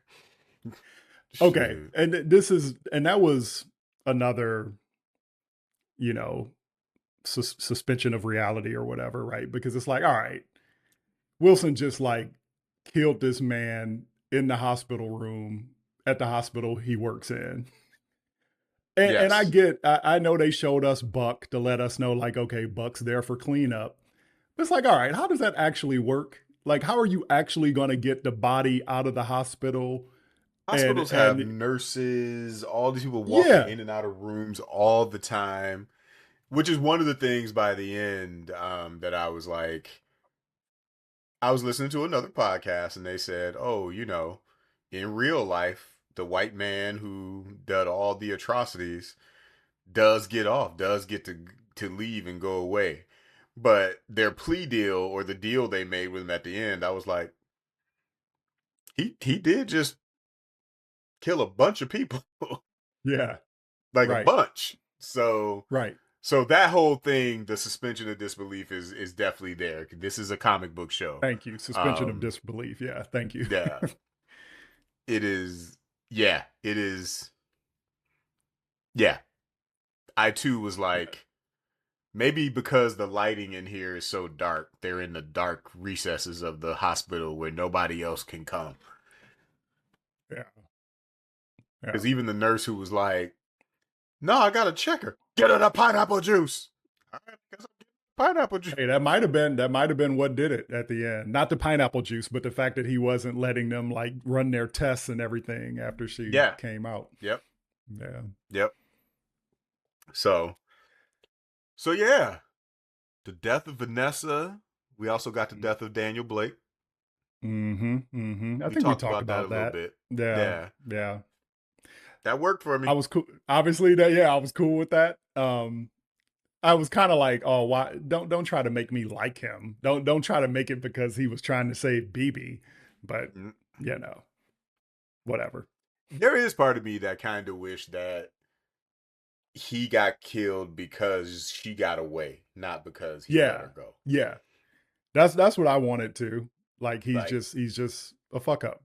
Okay. Shoot. And that was another, you know, suspension of reality or whatever, right? Because it's like, all right, Wilson just like killed this man in the hospital room at the hospital he works in. And Yes. I know they showed us Buck to let us know, like, okay, Buck's there for cleanup. But it's like, all right, how does that actually work? Like, how are you actually going to get the body out of the hospital? And Hospitals have and nurses, all these people walking yeah, in and out of rooms all the time, which is one of the things by the end, that I was like, I was listening to another podcast and they said, oh, in real life, the white man who did all the atrocities does get off, does get to leave and go away. But their plea deal, or the deal they made with him at the end, I was like, he did just kill a bunch of people. yeah, Like a right, bunch. right. So that whole thing, the suspension of disbelief is definitely there. This is a comic book show. Thank you. Suspension of Um, disbelief. Yeah, thank you. yeah, it is. Yeah, it is. Yeah, I too was like, maybe because the lighting in here is so dark, they're in the dark recesses of the hospital where nobody else can come. Yeah, yeah. Because even the nurse who was like, "No, I got to check her. Get her the pineapple juice." All right, because I'm getting pineapple juice. Hey, that might have been what did it at the end. Not the pineapple juice, but the fact that he wasn't letting them like run their tests and everything after she Yeah. came out. Yep. Yeah. Yep. So, so yeah, the death of Vanessa. We also got the death of Daniel Blake. Mm-hmm. Mm-hmm. I We think we talked talked about that a about little that. bit. Yeah. Yeah, Yeah. that worked for I me. was cool. Obviously that yeah, I was cool with that. I was kind of like, oh, why don't try to make me like him. Don't try to make it because he was trying to save BB. But Mm. you know, whatever. There is part of me that kind of wish that he got killed because she got away, not because he let Yeah. her go. Yeah. That's what I wanted to. Like Like, he's just a fuck up.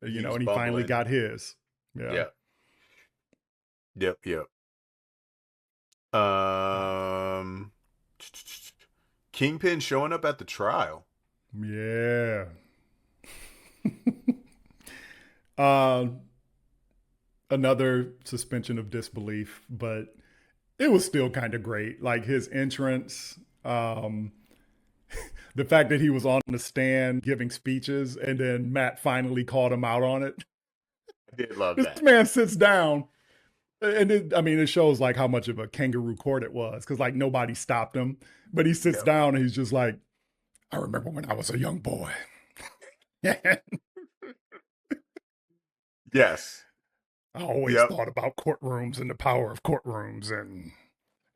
he was And he finally bumbling. got his. Yeah. Yeah. Yep, yep. Uh, Um, Kingpin showing up at the trial. yeah. uh, Another suspension of disbelief, but it was still kind of great. Like his entrance, the fact that he was on the stand giving speeches, and then Matt finally called him out on it. I did love This that. man sits down, and I mean, it shows like how much of a kangaroo court it was because like nobody stopped him, but he sits Yep. down and he's just like, "I remember when I was a young boy." I Yes. always Yep. thought about courtrooms and the power of courtrooms, and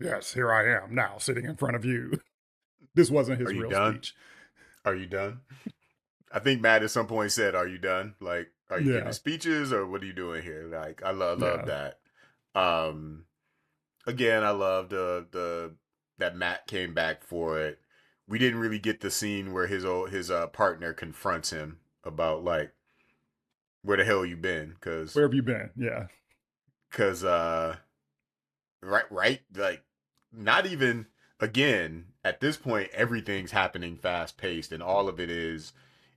yes, here I am now sitting in front of you. This wasn't Are his you real done? speech. Are you done? I think Matt at some point said, "Are you done? Like, are you giving Yeah, speeches or what are you doing here?" Like, I love yeah, that. Um, Again, I loved the that Matt came back for it. We didn't really get the scene where his partner confronts him about like where the hell you been, where have you been? Yeah, cause right like not even again at this point everything's happening fast paced and all of it is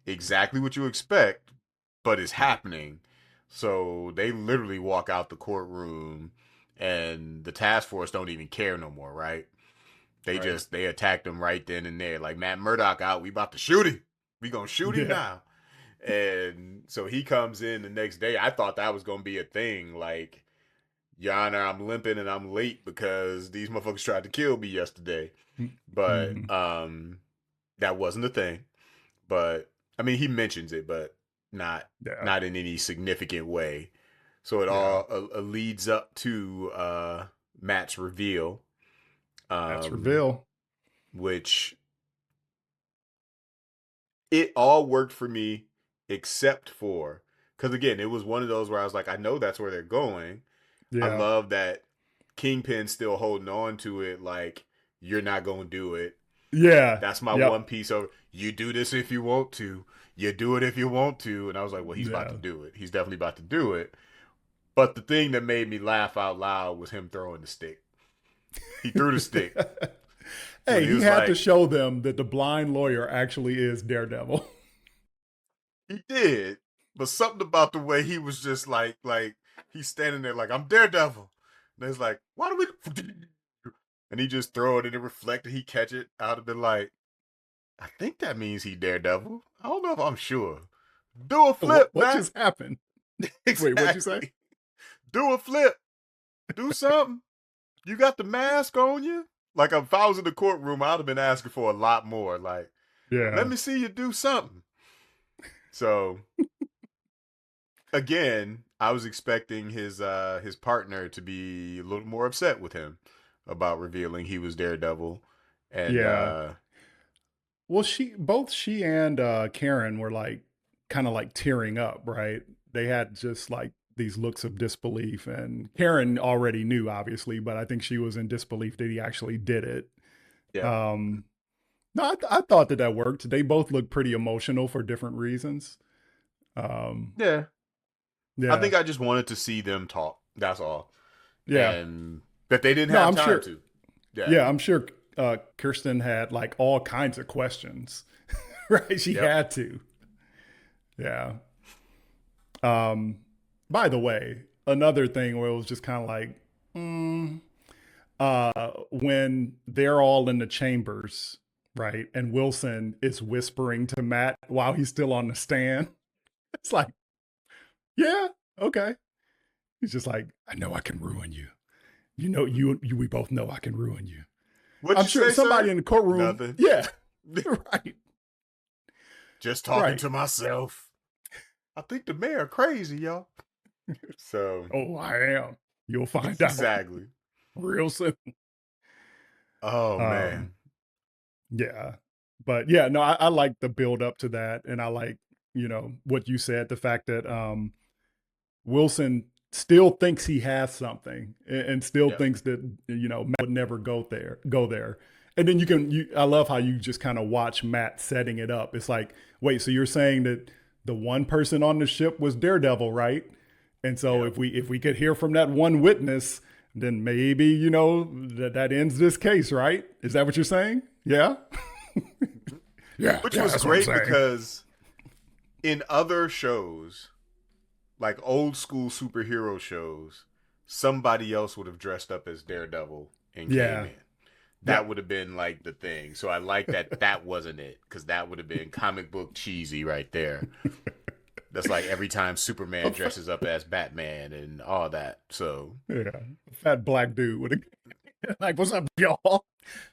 exactly what you expect, but it's happening. So they literally walk out the courtroom and the task force don't even care no more, right? right. They attacked him right then and there. Like Matt Murdock out, we about to shoot him. We gonna shoot him Yeah, now. And so he comes in the next day. I thought that was gonna be a thing. Like, Your Honor, I'm limping and I'm late because these motherfuckers tried to kill me yesterday. But mm-hmm. that wasn't a thing. But I mean, he mentions it, but not Yeah, not in any significant way. So it yeah. all leads up to Matt's reveal, That's um, reveal. which it all worked for me except for because again, it was one of those where I was like, I know that's where they're going. I Yeah, love that Kingpin's still holding on to it, like you're not gonna do it. yeah, That's my yep, one piece of you do this if you want to. You do it if you want to. And I was like, well, he's about to yeah. do it. He's definitely about to do it. But the thing that made me laugh out loud was him throwing the stick. He threw the stick when Hey, he he was had to like, show them that the blind lawyer actually is Daredevil. he did. But something about the way he was just like he's standing there like I'm Daredevil. And it's like, why do we? And he just throw it and it reflected. He catch it. I'd have been like, I think that means he Daredevil. I don't know if I'm sure. Do a what, flip, what Matt. just happened? Wait, what'd you say? Exactly. Do a flip. Do something. You got the mask on you. Like if I was in the courtroom, I'd have been asking for a lot more. Like, let Yeah, me see you do something. So again, I was expecting his partner to be a little more upset with him about revealing he was Daredevil. And yeah. Well, she and Karen were like kind of like tearing up, right? They had just like these looks of disbelief, and Karen already knew, obviously, but I think she was in disbelief that he actually did it. yeah. Um, no, I thought that that worked. They both looked pretty emotional for different reasons. Um, Yeah. I yeah, think I just wanted to see them talk. That's all. yeah. And that they didn't No, have I'm time sure. to. Yeah. Yeah, I'm sure Kirsten had like all kinds of questions, right? She Yep. had to. Yeah. Um, by the way, another thing where it was just kind of like, mm, when they're all in the chambers, right? And Wilson is whispering to Matt while he's still on the stand. It's like, yeah, okay. He's just like, I know I can ruin you. You know, we both know I can ruin you. What'd I'm you sure say, somebody sir? in the courtroom, Nothing. yeah, right, Just talking right. to myself. I think the mayor crazy, y'all. So Oh, I am. You'll find out exactly. real soon. Oh Um, man. yeah, but yeah, no, I like the build up to that, and I like what you said, the fact that Wilson still thinks he has something, and still Yep. thinks that Matt would never go there. And then I love how you just kind of watch Matt setting it up. It's like, wait, so you're saying that the one person on the ship was Daredevil, right? And so Yep. if we could hear from that one witness, then maybe, that ends this case, right? Is that what you're saying? Yeah? Yeah, Which yeah, was that's what I'm great saying. because in other shows, like old school superhero shows, somebody else would have dressed up as Daredevil and came Yeah. in. That Yep. would have been like the thing. So I like that that wasn't it because that would have been comic book cheesy right there. That's like every time Superman dresses up as Batman and all that. So, Yeah. Fat black dude with a like, what's up, y'all?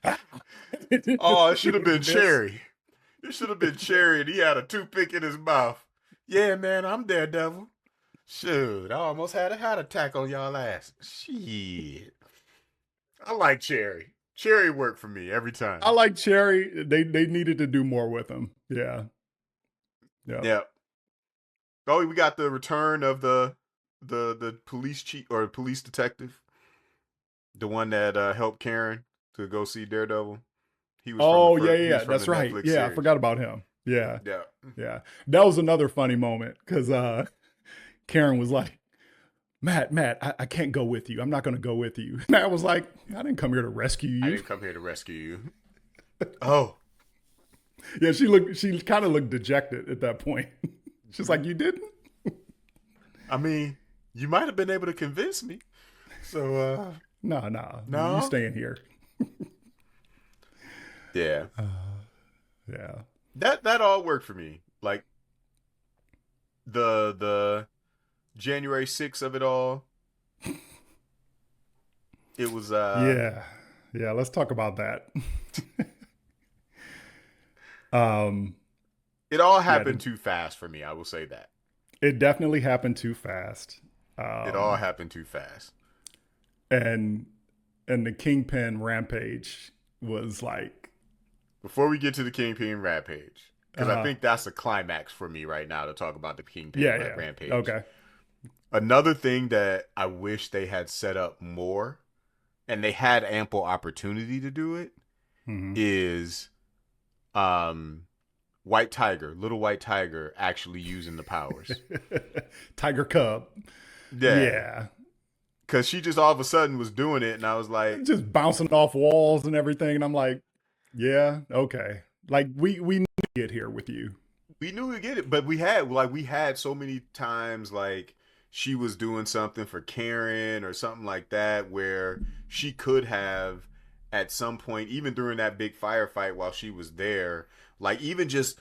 oh, it should have With been this. Cherry. It should have been Cherry, and he had a toothpick in his mouth. Yeah, man, I'm Daredevil. Shoot, I almost had a heart attack on y'all ass. Shit. I like Cherry. Cherry worked for me every I time. like Cherry. They needed to do more with him. Yeah. Yeah. Yeah. Oh, we got the return of the police chief or police detective, the one that helped Karen to go see Daredevil. He was from the Oh yeah, first. yeah, He yeah. was from the That's right. Netflix Yeah, I series. forgot about him. Yeah. Yeah. Yeah. That was another funny moment because Karen was like, Matt, I can't go with you. I'm not gonna go with you. Matt was like, I didn't come here to rescue I you. didn't come here to rescue you. Oh, Yeah, she kind of looked dejected at that point. She's like, you didn't? I mean, you might have been able to convince me. So, No, no, you no. staying here. Yeah. Yeah. That all worked for me. Like the January 6th of it all. It was Yeah. Yeah, let's talk about that. um it all yeah, happened too fast for me, I will say that. it definitely happened too fast. It all Um happened too fast. and and the Kingpin rampage was like Before we get to the Kingpin Rampage, because I uh think that's the climax for me right now to talk about the Kingpin yeah, yeah. Rampage. Okay. Another thing that I wish they had set up more, and they had ample opportunity to do it, Hmm. is um White Tiger, little White Tiger actually using the powers. Tiger Cub. Yeah. Yeah. Cause she just all of a sudden was doing it and I was like, Just bouncing off walls and everything. And I'm like, yeah, okay. Like we need to get here with you. we knew we'd get it, but we had so many times like she was doing something for Karen or something like that where she could have at some point, even during that big firefight while she was there, like even just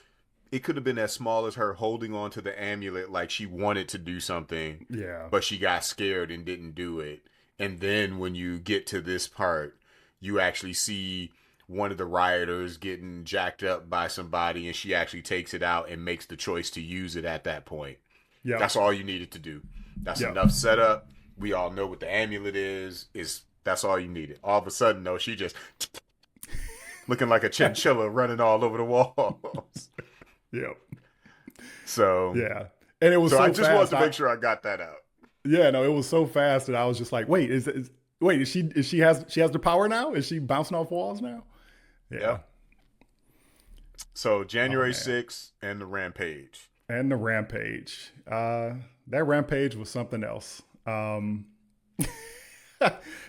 it could have been as small as her holding on to the amulet like she wanted to do something, Yeah. but she got scared and didn't do it. And then when you get to this part, you actually see one of the rioters getting jacked up by somebody and she actually takes it out and makes the choice to use it at that point. Yep. That's all you needed to do. That's Yep. enough setup. We all know what the amulet is that's all you needed. All of a sudden though, she just looking like a chinchilla running all over the walls. Yep. So Yeah. And it was so I so just wanted fast. to make sure I got that out. Yeah, no, it was so fast that I was just like, wait, wait, she has the power now? Is she bouncing off walls now? Yeah. Yep. So Oh January man. 6th and the Rampage. And the rampage. That rampage was something else. So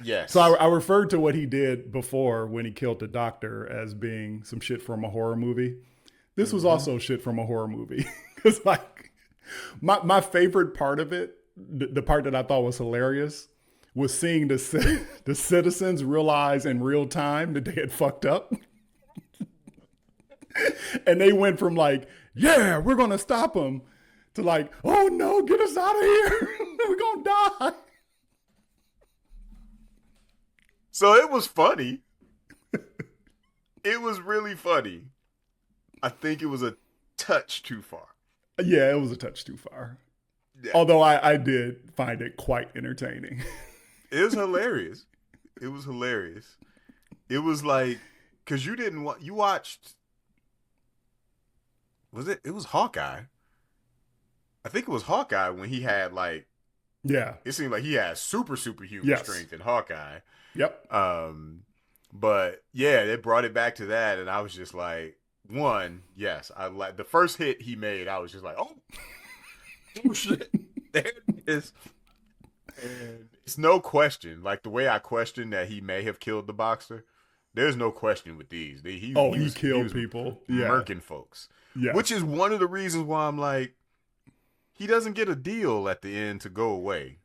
Yes. I referred to what he did before when he killed the doctor as being some shit from a horror movie. This was Mm-hmm. also shit from a horror movie. Because like my favorite part of it, the part that I thought was hilarious, was seeing the citizens realize in real time that they had fucked up. And they went from like, yeah, we're gonna stop him, to like, oh no, get us out of here. We're gonna die. So it was funny. It was really funny. I think it was a touch too far. Yeah, it was a touch too far. Yeah. Although I did find it quite entertaining. It was hilarious. It was hilarious. It was like because you didn't want you watched. Was it? It was Hawkeye. I think it was Hawkeye when he had like Yeah. it seemed like he had superhuman Yes. strength in Hawkeye. Yep. But yeah, they brought it back to that, and I was just like, one, yes, I like the first hit he made. I was just like, oh shit. There it is. And it's no question. Like the way I question that he may have killed the boxer, there's no question with these. Oh, He he he killed was people. Yeah. murking folks, which Yes. is one of the reasons why I'm like, he doesn't get a deal at the end to go away.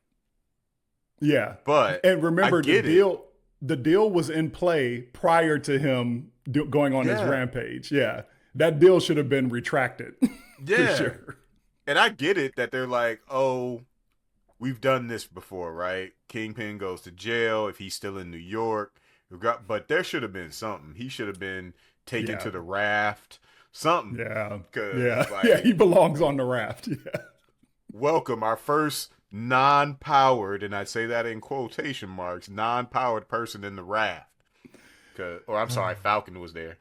Yeah. But And I remember get it. the deal was in play prior to him going on his Yeah, rampage. Yeah. That deal should have been retracted for yeah. sure. And I get it that they're like, oh, we've done this before, right? Kingpin goes to jail if he's still in New York. But there should have been something. He should have been taken Yeah. to the raft. Something. Yeah. Yeah. Because, Yeah, he like, belongs on the raft. Yeah. welcome our first non-powered, and I say that in quotation marks, non-powered person in the raft. Or I'm sorry, Falcon was there.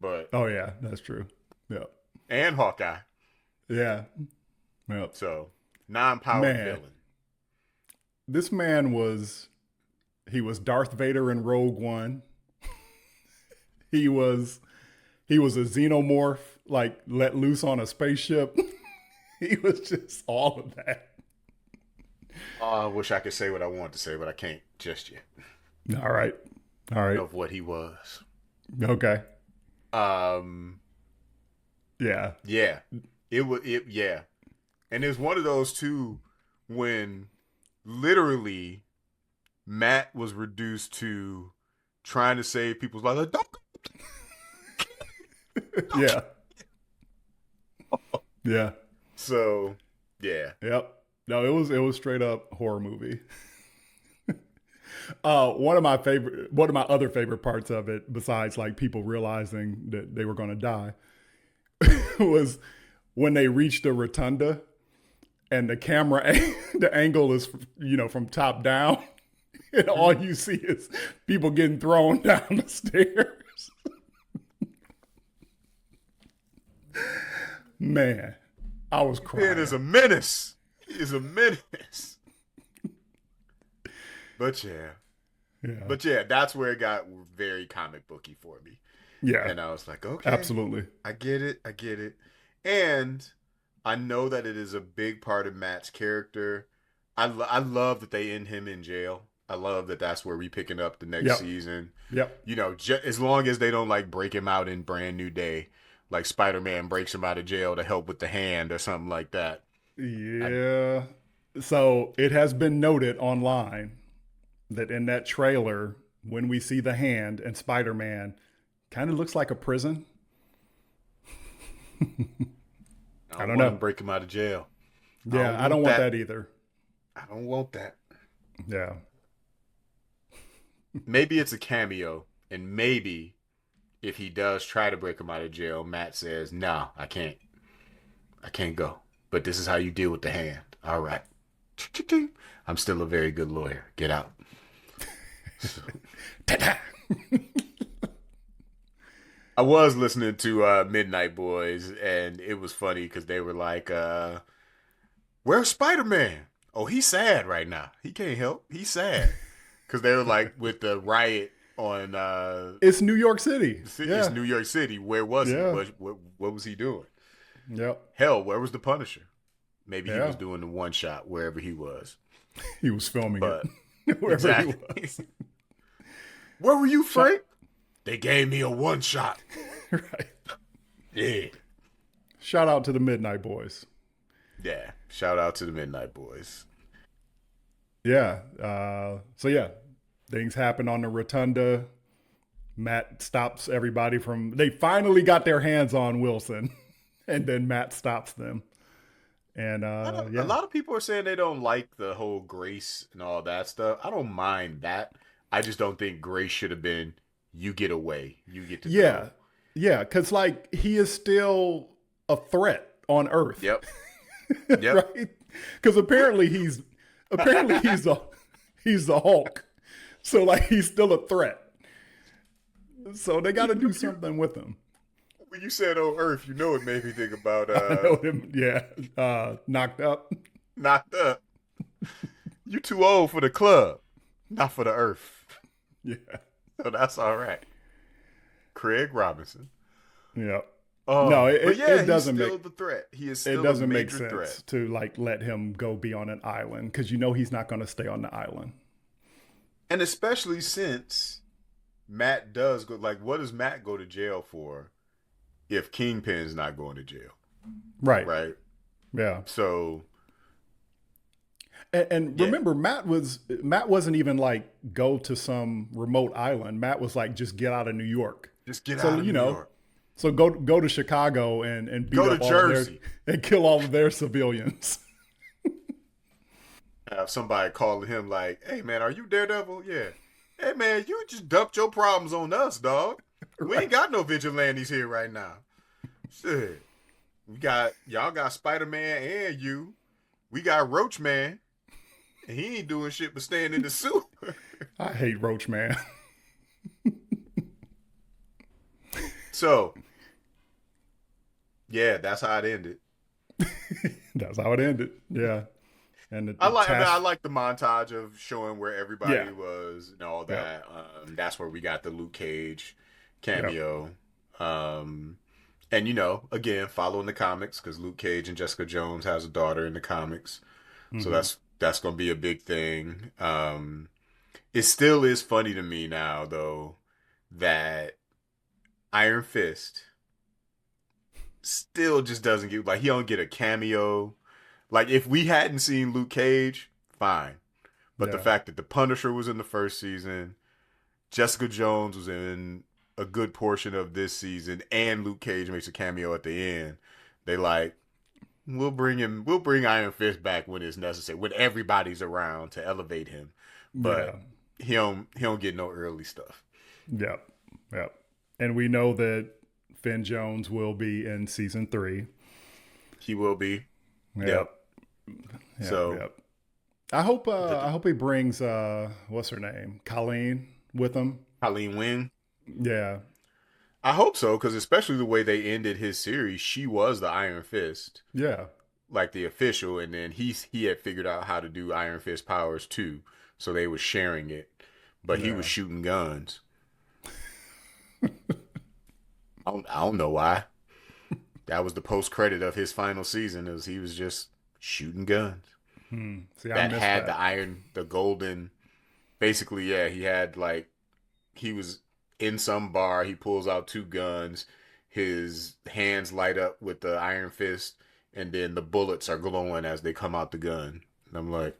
But, Oh yeah, that's true. Yeah. and Hawkeye. Yeah. Yeah. So, non-powered Man, villain. this man was he was Darth Vader in Rogue One. He was he was a xenomorph, like let loose on a spaceship. He was just all of that. Oh, I wish I could say what I want to say, but I can't just yet. All right. All right. Of what he was. Okay. Um, Yeah. yeah, yeah, and it's one of those too when literally Matt was reduced to trying to save people's lives. Like, don't Yeah. Yeah. So, yeah, Yep. No, it was straight up horror movie. One of my other favorite parts of it, besides like people realizing that they were going to die, was when they reached the rotunda and the camera, the angle is from top down, and all you see is people getting thrown down the stairs. Man, I was Pin is crying. a menace. He is a menace. But yeah, Yeah, that's where it got very comic booky for me, yeah, and I was like, okay, absolutely. I get it. I get it. And I know that it is a big part of Matt's character. I love that they end him in jail. I love that that's where we picking up the next Yep, season. yep. You know, as long as they don't like break him out in Brand New Day, like Spider-Man breaks him out of jail to help with the hand or something like that. I, Yeah. So it has been noted online that in that trailer, when we see the hand and Spider Man, kind of looks like a prison. I I don't don't want to know. break him out of jail. Yeah, I don't want that either. I don't want that. Yeah. Maybe it's a cameo, and maybe if he does try to break him out of jail, Matt says, "No, I can't. I can't go. But this is how you deal with the hand. All right. I'm still a very good lawyer. Get out." So, I was listening to Midnight Boys, and it was funny because they were like, "Where's Spider-Man? Oh, he's sad right now. He can't help. He's sad." Because they were like with the riot on It's New York City. it's Yeah. New York City. Where was he? Yeah. What was he doing? Yep. Hell, where was the Punisher? Maybe he Yeah. was doing the one shot wherever he was. He was filming But it wherever he exactly. was. Where were you, Frank? They gave me a one shot. Right. Yeah. Shout out to the Midnight Boys. Yeah. Shout out to the Midnight Boys. Yeah. So yeah, things happen on the rotunda. Matt stops everybody from. They finally got their hands on Wilson, and then Matt stops them. And A yeah, lot of people are saying they don't like the whole Grace and all that stuff. I don't mind that. I just don't think Grace should have been, you get away. You get to yeah, go. yeah, because like he is still a threat on Earth. Yep. Yep. Right? Because he's the Hulk. So like he's still a threat. So they got to do something with him. When you said on Earth, you know it made me think about I know him. Yeah, knocked up. Knocked Up. You too old for the club, not for the Earth. Yeah, So that's all right. Craig Robinson. yeah. No, But it, yeah, it he's doesn't still make the threat. He is it still a doesn't make major threat. sense to like let him go be on an island because you know he's not going to stay on the island. And especially since Matt does go, like, what does Matt go to jail for if Kingpin's not going to jail? Right. Right? Yeah. So, And yeah, remember, Matt wasn't even like go to some remote island. Matt was like just get out of New York. just get So out of New York. so go to Chicago and beat Go to up all of their Jersey. and kill all of their civilians. Have somebody calling him like, hey, man, are you Daredevil? Yeah. Hey, man, you just dumped your problems on us, dog. We Right. ain't got no vigilantes here right now. Shit. Y'all got Spider-Man and you. We got Roach Man, and he ain't doing shit but staying in the suit. I hate Roach Man. So, yeah, that's how it ended. That's how it ended. Yeah. And the I task. like the montage of showing where Yeah. everybody was and all Yep. that. That's where we got the Luke Cage Yep. cameo. Um, and again, following the comics because Luke Cage and Jessica Jones has a daughter in the comics, so Hmm. that's gonna be a big thing. It still is funny to me now though that Iron Fist still just doesn't get like he don't get a cameo. Like if we hadn't seen Luke Cage, fine. But the Yeah. fact that the Punisher was in the first season, Jessica Jones was in a good portion of this season, and Luke Cage makes a cameo at the end, they like we'll bring Iron Fist back when it's necessary, when everybody's around to elevate him. Yeah. But he don't get no early stuff. Yep. Yep. And we know that Finn Jones will be in season 3. He will be. Yep. Yep. Yep. So Yep. I hope he brings what's her name? Colleen with him. Colleen Wing. Yeah. I hope so, because especially the way they ended his series, she was the Iron Fist, Yeah. like the official, and then he had figured out how to do Iron Fist powers too, so they were sharing it, but he was Yeah. shooting guns. I don't know why. That was the post credit of his final season, as he was just shooting guns See, I that missed had that. the golden. Basically, yeah, he had like he was in some bar. He pulls out two guns. His hands light up with the Iron Fist, and then the bullets are glowing as they come out the gun. And I'm like,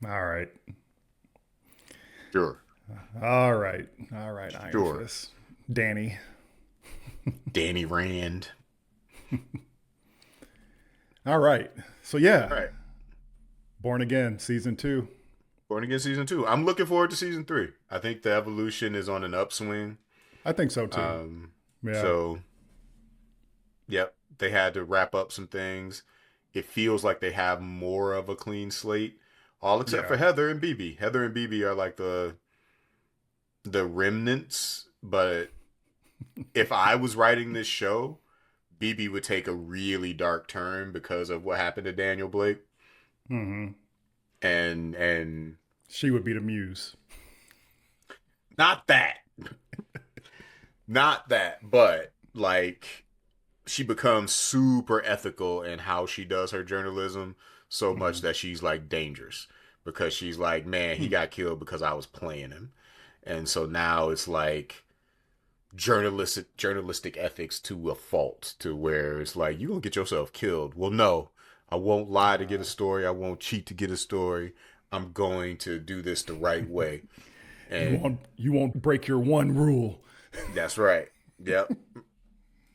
All right. sure, All right. All right, Iron sure. Fist. Danny. Danny Rand. All right. So yeah, All right. Born Again season 2. Born Again season 2. I'm looking forward to season 3. I think the evolution is on an upswing. I think so too. Um, Yeah. so yep, they had to wrap up some things. It feels like they have more of a clean slate, all except Yeah. for Heather and BB. Heather and BB are like the remnants, but if I was writing this show, BB would take a really dark turn because of what happened to Daniel Blake. Hmm. And She would be the muse. not that. Not that, but like she becomes super ethical in how she does her journalism so much Hmm. that she's like dangerous because she's like, man, he Hmm. got killed because I was playing him. And so now it's like journalistic ethics to a fault to where it's like you gonna get yourself killed. Well, no, I won't lie to get a story. I won't cheat to get a story. I'm going to do this the right way. And You won't break your one rule. that's right. Yep.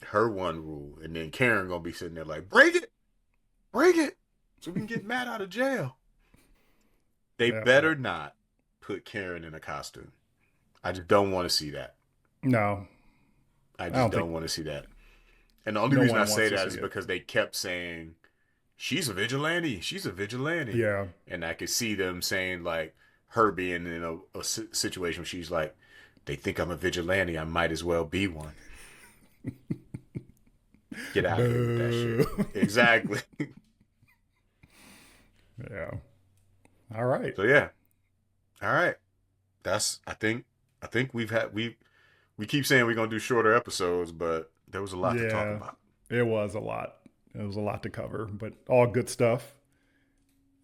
Her one rule. And then Karen gonna be sitting there like, break it, so we can get Matt out of jail. They Yeah. better Yep. not put Karen in a costume. I just don't want to see that. No, I I just don't think don't want to see that. And the only no reason I one say wants to that see is it. because they kept saying, she's a vigilante. She's a vigilante. Yeah. And I could see them saying, like, her being in a situation where she's like, they think I'm a vigilante. I might as well be one. Get out of here with that shit. Boo. Exactly. Yeah. All right. So, yeah. All right. I think we keep saying we're going to do shorter episodes, but there was a lot to talk Yeah. about. It was a lot. It was a lot to cover, but all good stuff.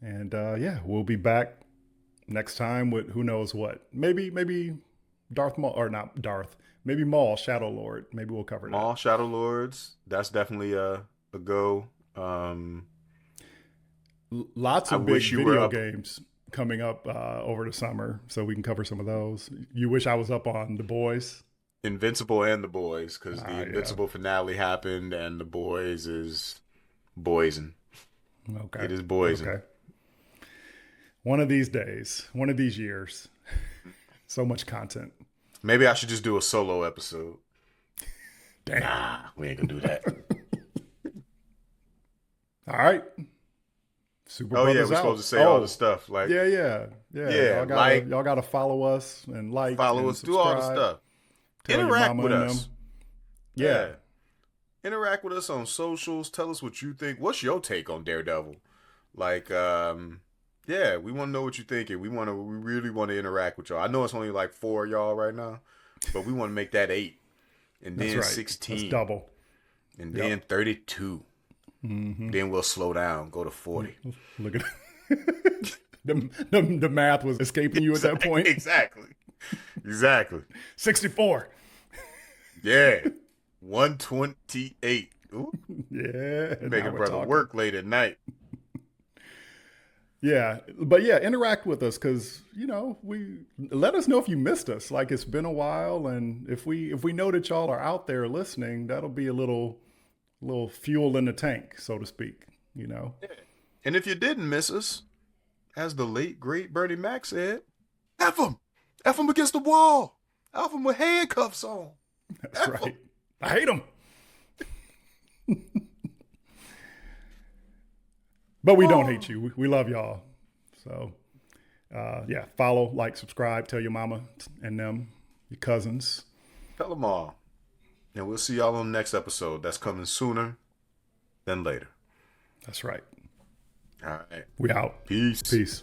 And yeah, we'll be back next time with who knows what. Maybe Darth Maul, or not Darth. Maybe Maul, Shadow Lord. Maybe we'll cover that. Maul Shadow Lords. That's definitely a go. Lots I of big wish you were video up. games coming up over the summer, so we can cover some of those. You wish I was up on The Boys? Invincible and the Boys, because the Ah, yeah. Invincible finale happened, and the Boys is boysen. Okay. It is boysen. Okay. One of these days, one of these years. So much content. Maybe I should just do a solo episode. Damn. Nah, we ain't gonna do that. All right. Super Oh yeah, Brothers we're supposed out. to say all the Oh, stuff like yeah. yeah, Y'all gotta follow us and like follow and us, do all the subscribe. stuff. Tell your Interact mama with and us. them. Yeah, Yeah. Interact with us on socials. Tell us what you think. What's your take on Daredevil? Like, yeah, we want to know what you're thinking. We really want to interact with y'all. I know it's only like 4 of y'all right now, but we want to make that 8, and that's then right. That's 16, double. and Yep. then 32. Then we'll slow down, go to 40. Look at the math was escaping you at that point. Exactly. Exactly. 64. Yeah. 128. Ooh, Yeah, now making we're brother talking. work late at night. Yeah, but yeah, interact with us because we let us know if you missed us. Like it's been a while, and if we know that y'all are out there listening, that'll be a little fuel in the tank, so to speak. And if you didn't miss us, as the late great Bernie Mac said, F him. F him against the wall. F him with handcuffs on. That's F him. right. I hate them, but we don't hate Oh. you. We love y'all. So yeah, follow, like, subscribe, tell your mama and them, your cousins. Tell them all. And we'll see y'all on the next episode. That's coming sooner than later. That's right. All right. We out. Peace. Peace.